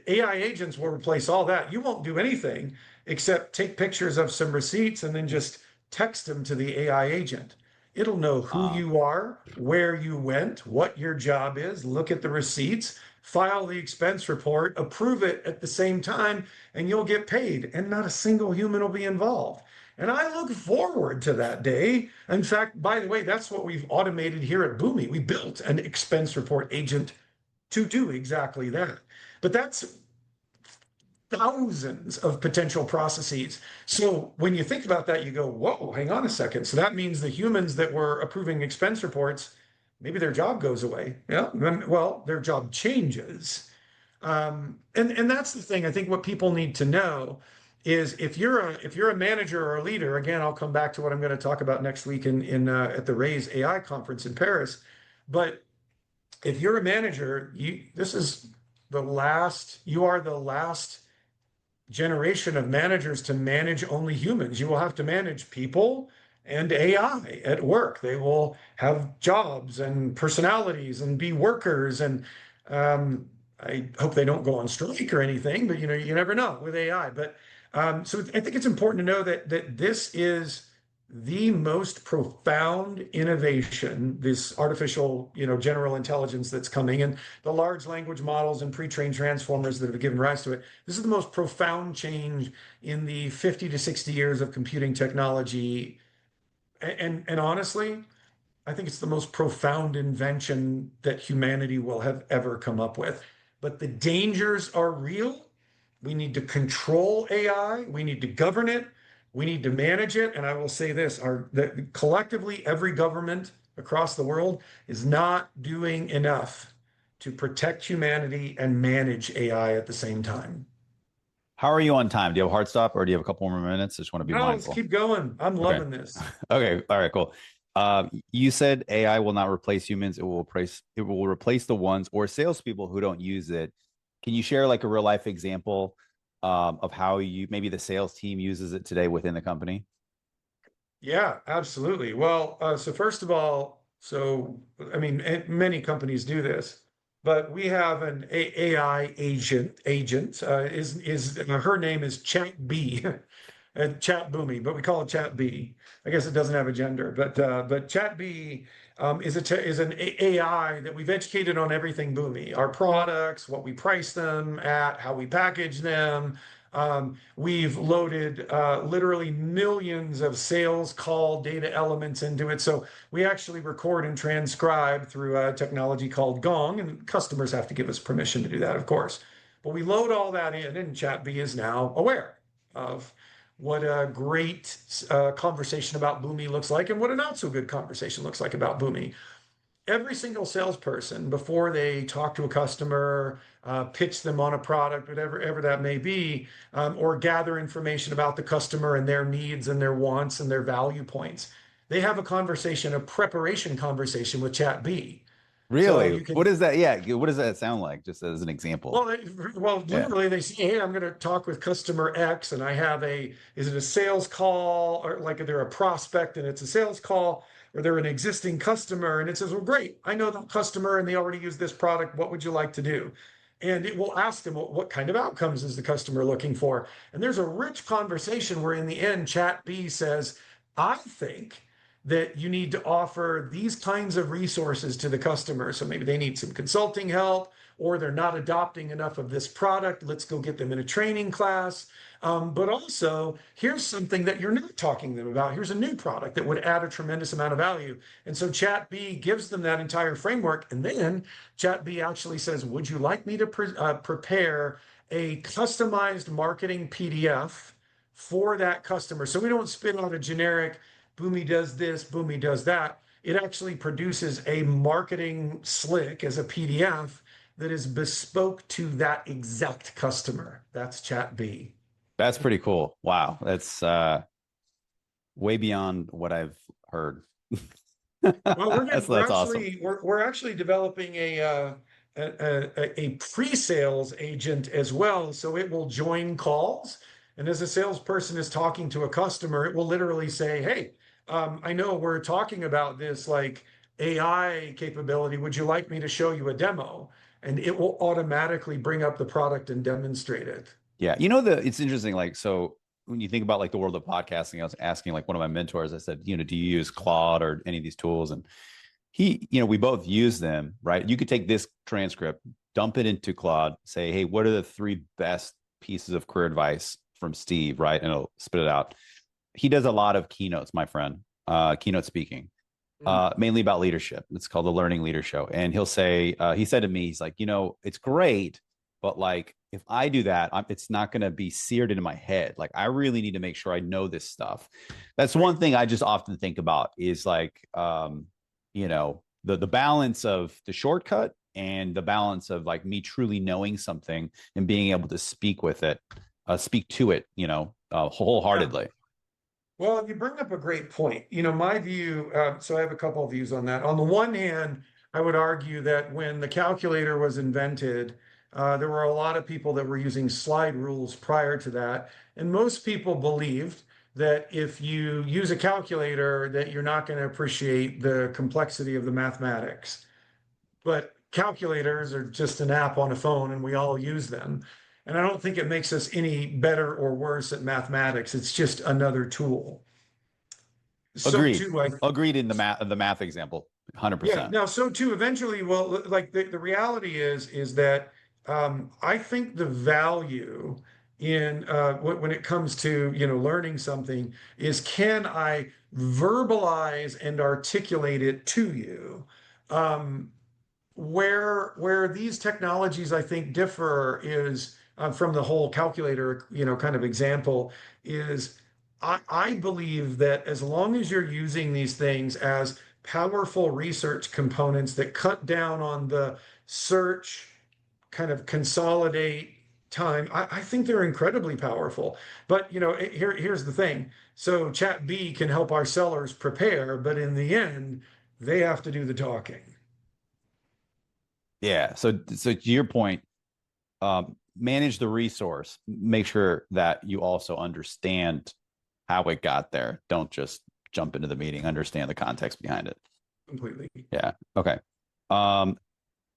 [SPEAKER 2] AI agents will replace all that. You won't do anything except take pictures of some receipts and then just text them to the AI agent. It'll know who
[SPEAKER 1] Uh,
[SPEAKER 2] you are, where you went, what your job is, look at the receipts, file the expense report, approve it at the same time, and you'll get paid. And not a single human will be involved. And I look forward to that day. In fact, by the way, that's what we've automated here at Boomi. We built an expense report agent to do exactly that. But that's thousands of potential processes. So when you think about that, you go, whoa, hang on a second. So that means the humans that were approving expense reports, maybe their job goes away. Yeah. Well, their job changes. And that's the thing. I think what people need to know is if you're a manager or a leader, again, I'll come back to what I'm going to talk about next week in at the Raise AI conference in Paris. But if you're a manager, you are the last generation of managers to manage only humans. You will have to manage people and AI at work. They will have jobs and personalities and be workers. And I hope they don't go on strike or anything, but you never know with AI. But so I think it's important to know that this is the most profound innovation, this artificial, general intelligence that's coming, and the large language models and pre-trained transformers that have given rise to it. This is the most profound change in the 50 to 60 years of computing technology. And honestly, I think it's the most profound invention that humanity will have ever come up with. But the dangers are real. We need to control AI. We need to govern it. We need to manage it. And I will say this, that collectively, every government across the world is not doing enough to protect humanity and manage AI at the same time.
[SPEAKER 1] How are you on time? Do you have a hard stop or do you have a couple more minutes? Just want to be
[SPEAKER 2] No, let's
[SPEAKER 1] mindful.
[SPEAKER 2] keep going. I'm
[SPEAKER 1] Okay.
[SPEAKER 2] loving this.
[SPEAKER 1] Okay. All right, cool. You said AI will not replace humans. It will replace the ones or salespeople who don't use it. Can you share like a real life example of how you maybe the sales team uses it today within the company?
[SPEAKER 2] Yeah, absolutely. Well, so first of all, I mean, many companies do this, but we have an AI agent is her name is Chat B, Chat Boomi, but we call it Chat B. I guess it doesn't have a gender, but Chat B is an AI that we've educated on everything Boomi, our products, what we price them at, how we package them. We've loaded literally millions of sales call data elements into it. So we actually record and transcribe through a technology called Gong, and customers have to give us permission to do that, of course. But we load all that in, and ChatB is now aware of what a great conversation about Boomi looks like and what a not so good conversation looks like about Boomi. Every single salesperson, before they talk to a customer, pitch them on a product, whatever that may be, or gather information about the customer and their needs and their wants and their value points, they have a conversation, a preparation conversation with Chat B. So
[SPEAKER 1] Really?
[SPEAKER 2] you
[SPEAKER 1] What
[SPEAKER 2] can
[SPEAKER 1] is that? Yeah. What does that sound like? Just as an example.
[SPEAKER 2] well,
[SPEAKER 1] Yeah.
[SPEAKER 2] literally, they say, "Hey, I'm going to talk with customer X, and I have is it a sales call, or like they're a prospect and it's a sales call, or they're an existing customer?" And it says, "Well, great, I know that customer and they already use this product. What would you like to do?" And it will ask them what kind of outcomes is the customer looking for. And there's a rich conversation where, in the end, Chat B says, "I think." That you need to offer these kinds of resources to the customer. So maybe they need some consulting help, or they're not adopting enough of this product. Let's go get them in a training class. But also, here's something that you're not talking to them about. Here's a new product that would add a tremendous amount of value. And so ChatB gives them that entire framework. And then ChatB actually says, would you like me to prepare a customized marketing PDF for that customer? So we don't spit out a generic, Boomi does this, Boomi does that. It actually produces a marketing slick as a PDF that is bespoke to that exact customer. That's Chat B.
[SPEAKER 1] That's pretty cool. Wow. That's way beyond what I've heard.
[SPEAKER 2] Well, we're getting
[SPEAKER 1] That's awesome.
[SPEAKER 2] we're actually developing a pre-sales agent as well. So it will join calls. And as a salesperson is talking to a customer, it will literally say, "Hey, I know we're talking about this like AI capability. Would you like me to show you a demo?" And it will automatically bring up the product and demonstrate it.
[SPEAKER 1] Yeah. It's interesting. Like, so when you think about like the world of podcasting, I was asking like one of my mentors, I said, do you use Claude or any of these tools? And we both use them, right? You could take this transcript, dump it into Claude, say, hey, what are the three best pieces of career advice from Steve, right? And it'll spit it out. He does a lot of keynotes, my friend, keynote speaking,
[SPEAKER 2] Mm.
[SPEAKER 1] mainly about leadership. It's called the Learning Leader Show. And he said to me, he's like, it's great, but like if I do that, it's not going to be seared into my head. Like I really need to make sure I know this stuff. That's
[SPEAKER 2] Right.
[SPEAKER 1] one thing I just often think about is like, the balance of the shortcut and the balance of like me truly knowing something and being able to speak to it,
[SPEAKER 2] Yeah.
[SPEAKER 1] wholeheartedly.
[SPEAKER 2] Well, you bring up a great point. My view, so I have a couple of views on that. On the one hand, I would argue that when the calculator was invented, there were a lot of people that were using slide rules prior to that. And most people believed that if you use a calculator, that you're not going to appreciate the complexity of the mathematics. But calculators are just an app on a phone and we all use them. And I don't think it makes us any better or worse at mathematics. It's just another tool. So
[SPEAKER 1] Agreed.
[SPEAKER 2] too, I
[SPEAKER 1] Agreed in the math example,
[SPEAKER 2] yeah,
[SPEAKER 1] 100%.
[SPEAKER 2] now so too eventually, well, like the reality is that I think the value in when it comes to learning something is, can I verbalize and articulate it to you? Um, where these technologies I think differ is from the whole calculator, kind of example is I believe that as long as you're using these things as powerful research components that cut down on the search, kind of consolidate time, I think they're incredibly powerful. But here's the thing. So Chat B can help our sellers prepare, but in the end, they have to do the talking.
[SPEAKER 1] Yeah. So to your point, manage the resource. Make sure that you also understand how it got there. Don't just jump into the meeting. Understand the context behind it.
[SPEAKER 2] Completely.
[SPEAKER 1] Yeah. Okay. Um,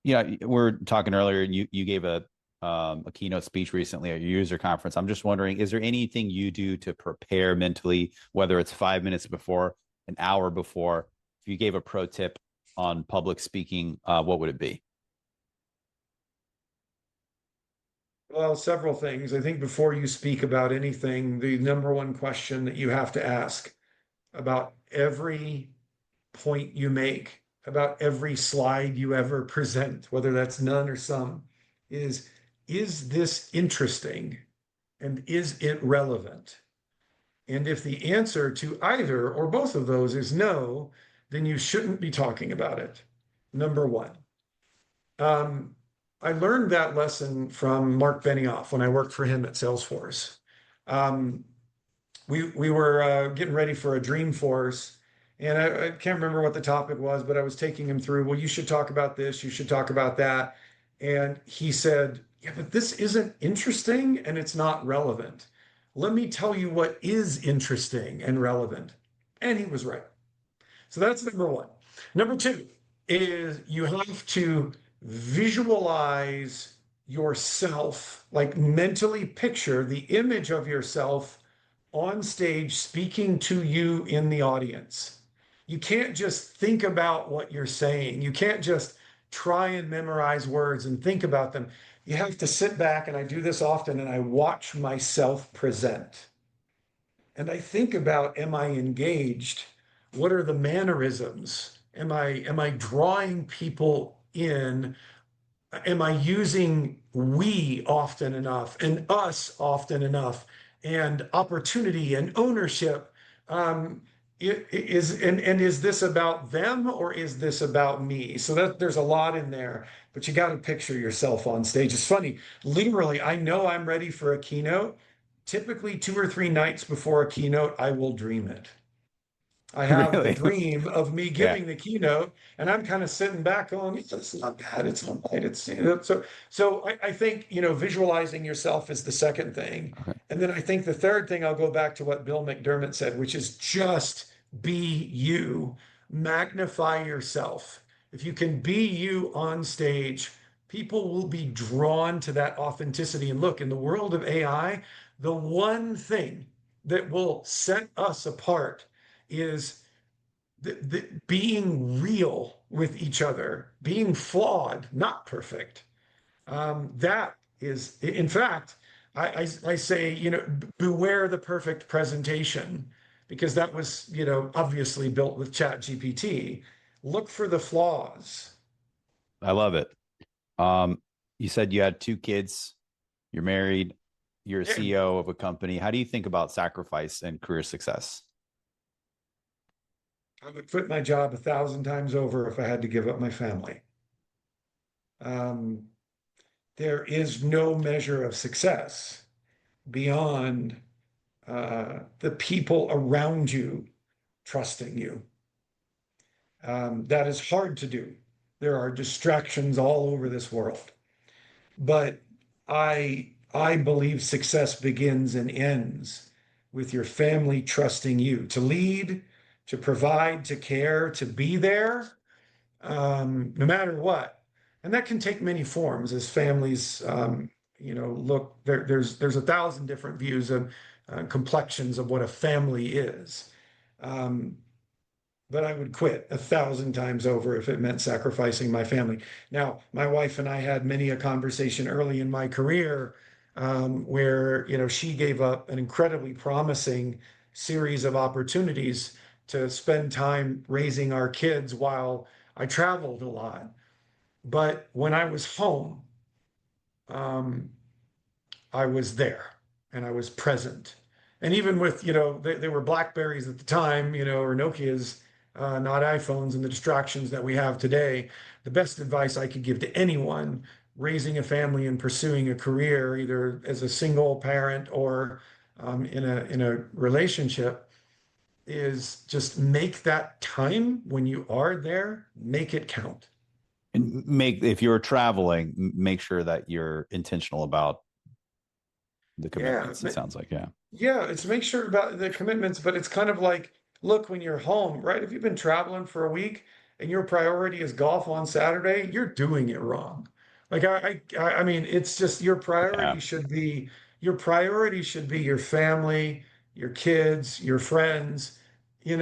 [SPEAKER 1] we're talking earlier, and you gave a keynote speech recently at your user conference. I'm just wondering, is there anything you do to prepare mentally, whether it's 5 minutes before, an hour before? If you gave a pro tip on public speaking, what would it be?
[SPEAKER 2] Well, several things. I think before you speak about anything, the number one question that you have to ask about every point you make, about every slide you ever present, whether that's none or some, is this interesting and is it relevant? And if the answer to either or both of those is no, then you shouldn't be talking about it. Number one. Um, I learned that lesson from Mark Benioff when I worked for him at Salesforce. Um, we were getting ready for a Dreamforce, and I can't remember what the topic was, but I was taking him through. Well, you should talk about this. You should talk about that. And he said, "Yeah, but this isn't interesting, and it's not relevant. Let me tell you what is interesting and relevant." And he was right. So that's number one. Number two is you have to visualize yourself, like mentally picture the image of yourself on stage speaking to you in the audience. You can't just think about what you're saying. You can't just try and memorize words and think about them. You have to sit back, and I do this often, and I watch myself present. And I think about, am I engaged? What are the mannerisms? Am I drawing people in? Am I using we often enough and us often enough, and opportunity and ownership? And is this about them or is this about me? So that there's a lot in there, but you got to picture yourself on stage. It's funny, literally, I know I'm ready for a keynote. Typically 2 or 3 nights before a keynote, I will dream it. I have the
[SPEAKER 1] Really?
[SPEAKER 2] dream of me
[SPEAKER 1] Yeah.
[SPEAKER 2] giving the keynote, and I'm kind of sitting back going, "It's not bad. It's not bad. It's so I think visualizing yourself is the second thing,
[SPEAKER 1] Okay.
[SPEAKER 2] and then I think the third thing, I'll go back to what Bill McDermott said, which is just be you, magnify yourself. If you can be you on stage, people will be drawn to that authenticity. And look, in the world of AI, the one thing that will set us apart is being real with each other, being flawed, not perfect. That is, in fact, I say, beware the perfect presentation, because that was, obviously built with Chat GPT. Look for the flaws.
[SPEAKER 1] I love it. Um, you said you had 2 kids, you're married, you're a
[SPEAKER 2] Yeah,
[SPEAKER 1] CEO of a company. How do you think about sacrifice and career success?
[SPEAKER 2] I would quit my job 1,000 times over if I had to give up my family. Um, there is no measure of success beyond the people around you trusting you. That is hard to do. There are distractions all over this world, but I believe success begins and ends with your family trusting you to lead, to provide, to care, to be there, no matter what. And that can take many forms as families, look, there's a thousand different views of complexions of what a family is. Um, but I would quit 1,000 times over if it meant sacrificing my family. Now, my wife and I had many a conversation early in my career where, she gave up an incredibly promising series of opportunities to spend time raising our kids while I traveled a lot. But when I was home, um, I was there and I was present. And even with, they were Blackberries at the time, or Nokias, not iPhones, and the distractions that we have today, the best advice I could give to anyone raising a family and pursuing a career, either as a single parent or in a relationship, is just make that time when you are there, make it count.
[SPEAKER 1] And make, if you're traveling, make sure that you're intentional about the
[SPEAKER 2] Yeah,
[SPEAKER 1] commitments. It sounds like, yeah.
[SPEAKER 2] yeah, it's make sure about the commitments, but it's kind of like, look, when you're home, right? If you've been traveling for a week and your priority is golf on Saturday, you're doing it wrong. Like I mean, it's just
[SPEAKER 1] Yeah.
[SPEAKER 2] your priority should be your family, your kids, your friends. I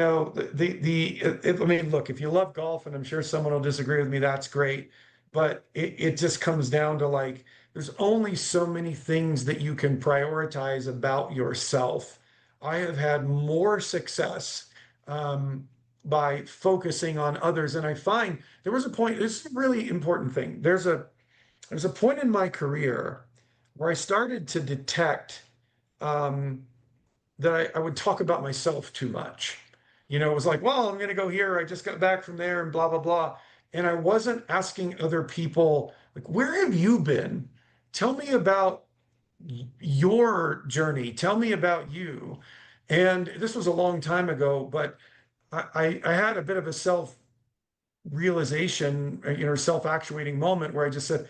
[SPEAKER 2] mean, look, if you love golf, and I'm sure someone will disagree with me, that's great. But it just comes down to like, there's only so many things that you can prioritize about yourself. I have had more success um, by focusing on others, and I find there was a point. This is a really important thing. There's a point in my career where I started to detect um, that I would talk about myself too much. It was like, well, I'm going to go here. I just got back from there and blah, blah, blah. And I wasn't asking other people, like, where have you been? Tell me about your journey. Tell me about you. And this was a long time ago, but I had a bit of a self realization, self-actuating moment where I just said,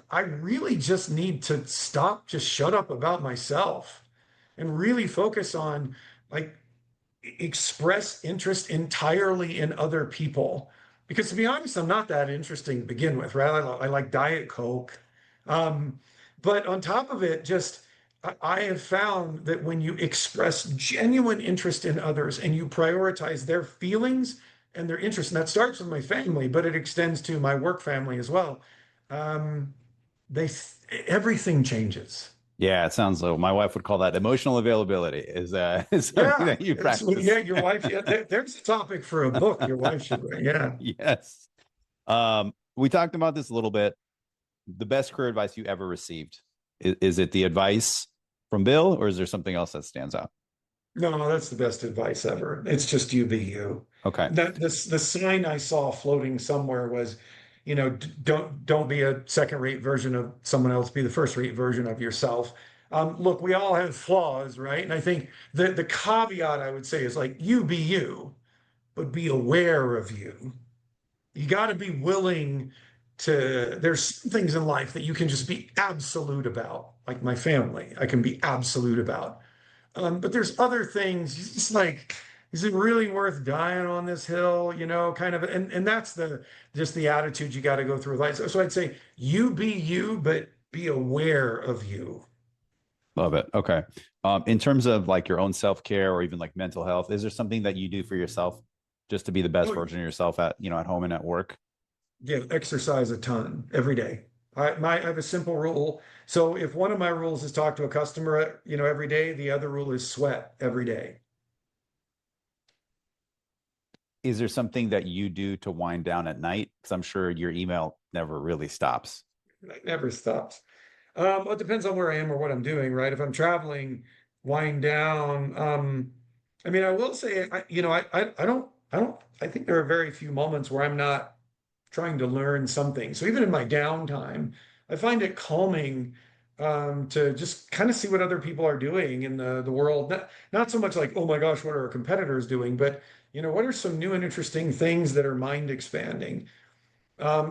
[SPEAKER 2] I really just need to stop, just shut up about myself and really focus on like express interest entirely in other people. Because to be honest, I'm not that interesting to begin with, right? I like Diet Coke. Um, but on top of it, just I have found that when you express genuine interest in others and you prioritize their feelings and their interests, and that starts with my family, but it extends to my work family as well. Um, they everything changes.
[SPEAKER 1] Yeah, it sounds like my wife would call that emotional availability is something
[SPEAKER 2] Yeah,
[SPEAKER 1] that you
[SPEAKER 2] yeah,
[SPEAKER 1] practice.
[SPEAKER 2] your wife. Yeah, there's a topic for a book. Your wife should write. Yeah.
[SPEAKER 1] Yes. We talked about this a little bit. The best career advice you ever received. Is it the advice from Bill, or is there something else that stands out?
[SPEAKER 2] No, that's the best advice ever. It's just you be you.
[SPEAKER 1] Okay.
[SPEAKER 2] The sign I saw floating somewhere was, don't be a second-rate version of someone else. Be the first-rate version of yourself. Look, we all have flaws, right? And I think the caveat I would say is like you be you, but be aware of you. You got to be willing to, there's some things in life that you can just be absolute about, like my family, I can be absolute about. But there's other things, it's just like, is it really worth dying on this hill? Kind of, and that's just the attitude you got to go through life. So I'd say you be you, but be aware of you.
[SPEAKER 1] Love it. Okay. In terms of like your own self-care or even like mental health, is there something that you do for yourself just to be the best
[SPEAKER 2] Oh,
[SPEAKER 1] version of yourself at, at home and at work?
[SPEAKER 2] yeah, exercise a ton every day. I have a simple rule. So if one of my rules is talk to a customer, every day, the other rule is sweat every day.
[SPEAKER 1] Is there something that you do to wind down at night? Because I'm sure your email never really stops.
[SPEAKER 2] It never stops. Well, it depends on where I am or what I'm doing, right? If I'm traveling, wind down. I mean, I will say, I think there are very few moments where I'm not trying to learn something. So even in my downtime, I find it calming to just kind of see what other people are doing in the world. Not so much like, oh my gosh, what are our competitors doing? But what are some new and interesting things that are mind expanding?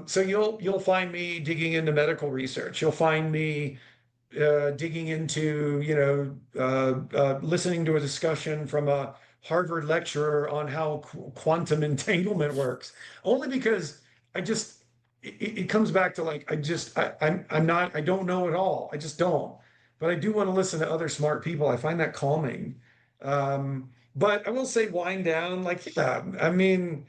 [SPEAKER 2] So you'll find me digging into medical research. You'll find me digging into, listening to a discussion from a Harvard lecturer on how quantum entanglement works, only because I just it comes back to like I'm not I don't know it all. I just don't. But I do want to listen to other smart people. I find that calming. But I will say wind down, like, yeah, I mean,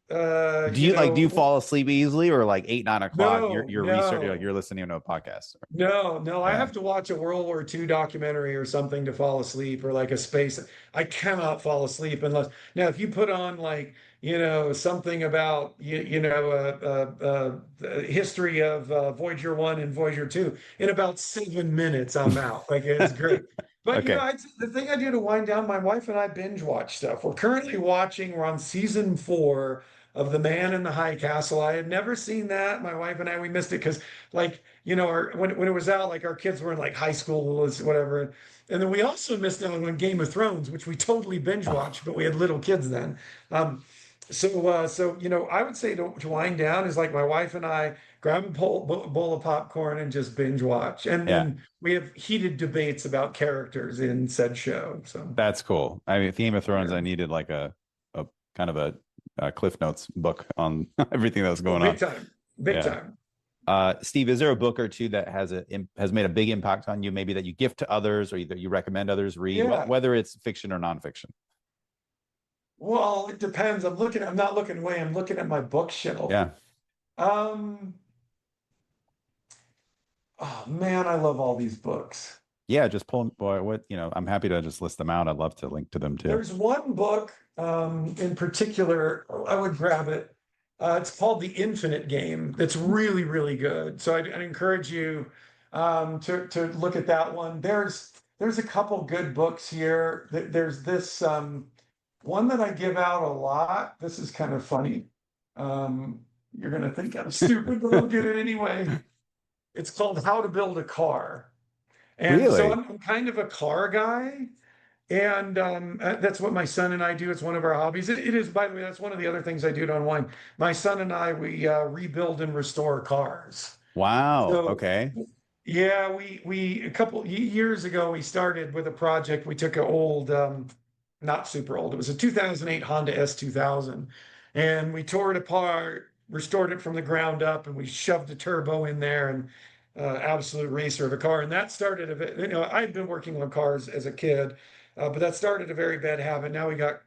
[SPEAKER 1] Do you fall asleep easily, or like 8, 9 o'clock?
[SPEAKER 2] no,
[SPEAKER 1] You're research
[SPEAKER 2] no.
[SPEAKER 1] you're listening to a podcast.
[SPEAKER 2] No, no, I
[SPEAKER 1] Yeah.
[SPEAKER 2] have to watch a World War II documentary or something to fall asleep, or like a space. I cannot fall asleep unless now if you put on like, something about the history of Voyager 1 and Voyager 2 in about 7 minutes, I'm out. Like it's great. But
[SPEAKER 1] Okay.
[SPEAKER 2] the thing I do to wind down, my wife and I binge watch stuff. We're on season 4 of The Man in the High Castle. I had never seen that. My wife and I, we missed it because like when it was out, like our kids were in like high school, whatever. And then we also missed out on Game of Thrones, which we totally binge
[SPEAKER 1] Oh,
[SPEAKER 2] watched, but we had little kids then. Um, so I would say to wind down is like my wife and I grab a bowl of popcorn and just binge watch, and
[SPEAKER 1] yeah,
[SPEAKER 2] then we have heated debates about characters in said show. So
[SPEAKER 1] that's cool. I mean, Game of Thrones,
[SPEAKER 2] yeah,
[SPEAKER 1] I needed like a kind of a Cliff Notes book on everything that was
[SPEAKER 2] oh,
[SPEAKER 1] going
[SPEAKER 2] big
[SPEAKER 1] on.
[SPEAKER 2] time, big
[SPEAKER 1] Yeah.
[SPEAKER 2] time.
[SPEAKER 1] Steve, is there a book or two that has made a big impact on you, maybe that you gift to others, or that you recommend others read,
[SPEAKER 2] Yeah.
[SPEAKER 1] whether it's fiction or nonfiction?
[SPEAKER 2] Well, it depends. I'm not looking away. I'm looking at my bookshelf.
[SPEAKER 1] Yeah.
[SPEAKER 2] Um, oh man, I love all these books.
[SPEAKER 1] Yeah, just pull them. Boy, I'm happy to just list them out. I'd love to link to them too.
[SPEAKER 2] There's one book in particular, I would grab it. It's called The Infinite Game. It's really, really good. So I'd encourage you to look at that one. There's a couple good books here. There's this one that I give out a lot. This is kind of funny. Um, you're gonna think I'm stupid, but I'll get it anyway. It's called How to Build a Car. And so
[SPEAKER 1] Really?
[SPEAKER 2] I'm kind of a car guy. And that's what my son and I do. It's one of our hobbies. It is, by the way, that's one of the other things I do to unwind. My son and I, we rebuild and restore cars.
[SPEAKER 1] Wow.
[SPEAKER 2] So
[SPEAKER 1] Okay.
[SPEAKER 2] yeah, we a couple years ago we started with a project. We took an old, not super old. It was a 2008 Honda S2000, and we tore it apart, restored it from the ground up, and we shoved a turbo in there and absolute racer of a car. And that started a bit. I'd been working on cars as a kid, but that started a very bad habit. Now we got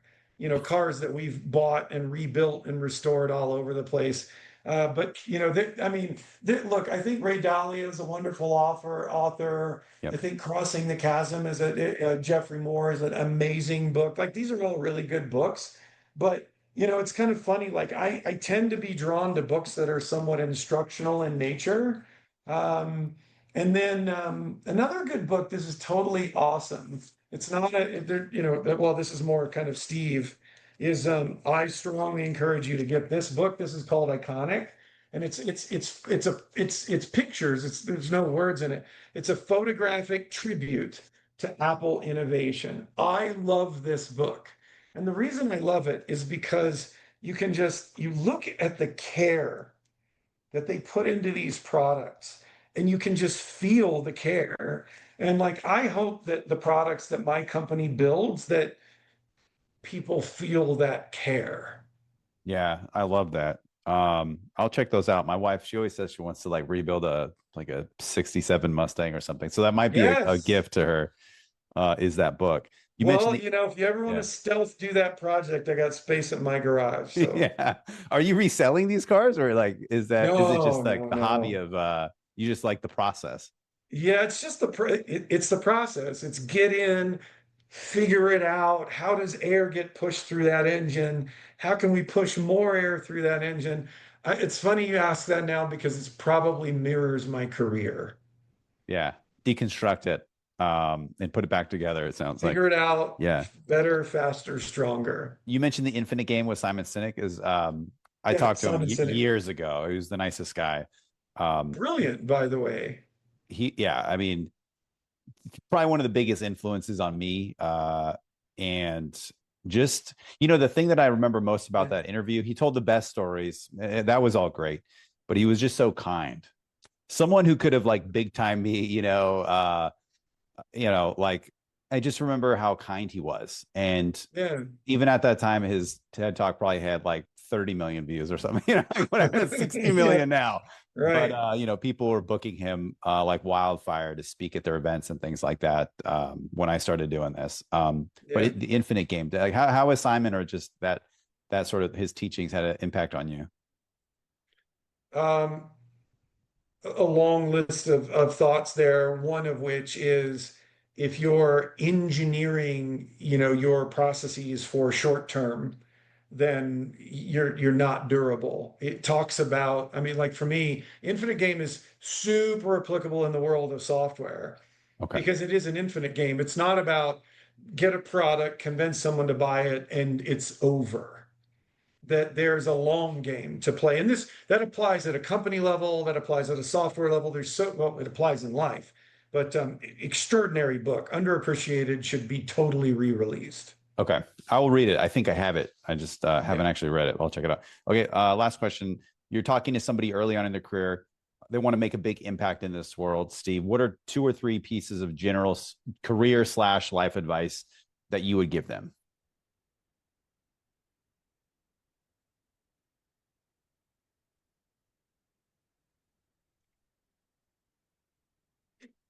[SPEAKER 2] cars that we've bought and rebuilt and restored all over the place. But I mean, look, I think Ray Dalio is a wonderful author. I
[SPEAKER 1] Yep.
[SPEAKER 2] think Crossing the Chasm is Jeffrey Moore is an amazing book. Like these are all really good books, but it's kind of funny. Like I tend to be drawn to books that are somewhat instructional in nature. Um, and then another good book. This is totally awesome. It's not well, this is more kind of Steve is I strongly encourage you to get this book. This is called Iconic, and it's pictures. There's no words in it. It's a photographic tribute to Apple innovation. I love this book, and the reason I love it is because you look at the care that they put into these products, and you can just feel the care. And like I hope that the products that my company builds that people feel that care.
[SPEAKER 1] Yeah, I love that. I'll check those out. My wife, she always says she wants to like rebuild a 67 Mustang or something. So that might be a
[SPEAKER 2] Yes.
[SPEAKER 1] gift to her, is that book. You mentioned
[SPEAKER 2] Well,
[SPEAKER 1] the
[SPEAKER 2] if you ever want to
[SPEAKER 1] yeah.
[SPEAKER 2] stealth do that project, I got space at my garage. So
[SPEAKER 1] Yeah. Are you reselling these cars, or like is it
[SPEAKER 2] no,
[SPEAKER 1] just like
[SPEAKER 2] no,
[SPEAKER 1] the hobby
[SPEAKER 2] no.
[SPEAKER 1] of you just like the process?
[SPEAKER 2] Yeah, it's just it's the process. It's get in, figure it out. How does air get pushed through that engine? How can we push more air through that engine? It's funny you ask that now because it's probably mirrors my career.
[SPEAKER 1] Yeah. Deconstruct it and put it back together, it sounds like.
[SPEAKER 2] Figure it out,
[SPEAKER 1] Yeah.
[SPEAKER 2] better, faster, stronger.
[SPEAKER 1] You mentioned the Infinite Game with Simon Sinek. Is I
[SPEAKER 2] Yeah,
[SPEAKER 1] talked to him
[SPEAKER 2] Simon Sinek.
[SPEAKER 1] years ago. He was the nicest guy. Um,
[SPEAKER 2] Brilliant, by the way.
[SPEAKER 1] yeah, I mean, probably one of the biggest influences on me. And just, the thing that I remember most about
[SPEAKER 2] Yeah.
[SPEAKER 1] that interview, he told the best stories. That was all great, but he was just so kind. someone who could have like big time me, like I just remember how kind he was. And
[SPEAKER 2] Yeah,
[SPEAKER 1] even at that time, his TED talk probably had like 30 million views or something, like whatever, it's 60
[SPEAKER 2] yeah,
[SPEAKER 1] million now. But
[SPEAKER 2] right.
[SPEAKER 1] people were booking him like wildfire to speak at their events and things like that when I started doing this.
[SPEAKER 2] Yeah.
[SPEAKER 1] The infinite game, like how is Simon, or just that sort of his teachings had an impact on you?
[SPEAKER 2] Um, a long list of thoughts there, one of which is if you're engineering, your processes for short term, then you're not durable. It talks about, I mean, like for me, infinite game is super applicable in the world of software
[SPEAKER 1] Okay.
[SPEAKER 2] because it is an infinite game. It's not about get a product, convince someone to buy it, and it's over. That there's a long game to play. And this that applies at a company level, that applies at a software level. Well, it applies in life, but extraordinary book, underappreciated, should be totally re-released.
[SPEAKER 1] Okay. I will read it. I think I have it. I just
[SPEAKER 2] Yeah.
[SPEAKER 1] haven't actually read it. I'll check it out. Okay. Last question. You're talking to somebody early on in their career. They want to make a big impact in this world. Steve, what are 2 or 3 pieces of general career/life advice that you would give them?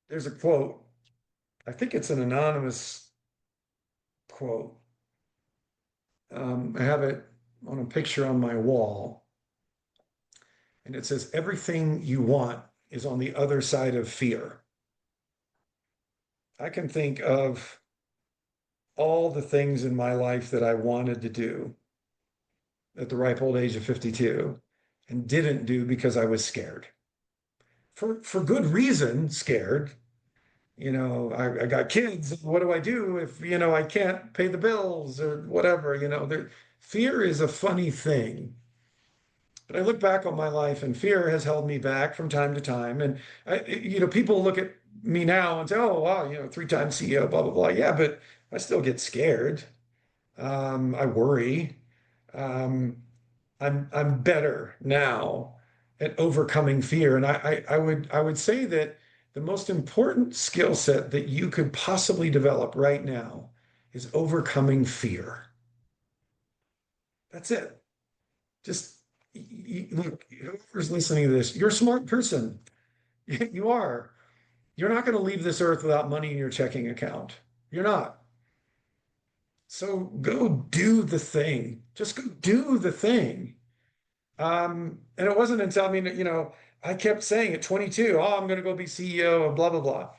[SPEAKER 2] There's a quote. I think it's an anonymous quote. I have it on a picture on my wall, and it says, "Everything you want is on the other side of fear." I can think of all the things in my life that I wanted to do at the ripe old age of 52 and didn't do because I was scared. For good reason, scared. I got kids. What do I do if, I can't pay the bills or whatever? Fear is a funny thing. But I look back on my life and fear has held me back from time to time. And people look at me now and say, "Oh, wow, 3-time CEO, blah, blah, blah." Yeah, but I still get scared. I worry. Um, I'm better now at overcoming fear. And I would say that the most important skill set that you could possibly develop right now is overcoming fear. That's it. Just look, whoever's listening to this, you're a smart person. You are. You're not going to leave this earth without money in your checking account. You're not. So go do the thing. Just go do the thing. And it wasn't until, I mean, I kept saying at 22, "Oh, I'm going to go be CEO of blah, blah, blah."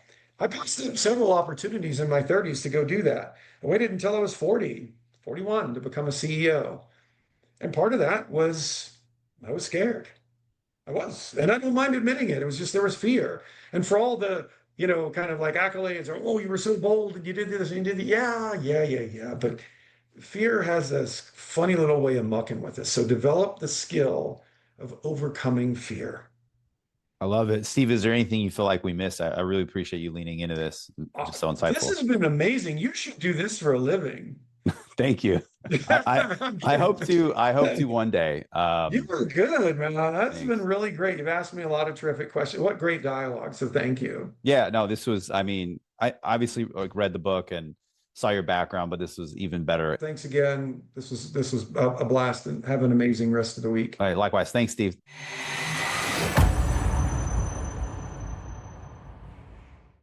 [SPEAKER 2] I passed up several opportunities in my 30s to go do that. I waited until I was 40, 41 to become a CEO. And part of that was I was scared. I was, and I don't mind admitting it. It was just there was fear. And for all the, kind of like accolades or, "Oh, you were so bold and you did this and you did that." Yeah, yeah, yeah, yeah. But fear has this funny little way of mucking with us. So develop the skill of overcoming fear.
[SPEAKER 1] I love it. Steve, is there anything you feel like we missed? I really appreciate you leaning into this. Just so
[SPEAKER 2] This
[SPEAKER 1] insightful.
[SPEAKER 2] has been amazing. You should do this for a living.
[SPEAKER 1] Thank you. I, I
[SPEAKER 2] I'm
[SPEAKER 1] I
[SPEAKER 2] kidding.
[SPEAKER 1] hope to one day.
[SPEAKER 2] You were good, man. That's been
[SPEAKER 1] Thanks.
[SPEAKER 2] really great. You've asked me a lot of terrific questions. What great dialogue. So thank you.
[SPEAKER 1] Yeah, no, this was, I mean, I obviously like read the book and saw your background, but this was even better.
[SPEAKER 2] Thanks again. This was a blast, and have an amazing rest of the week.
[SPEAKER 1] All right, likewise. Thanks, Steve.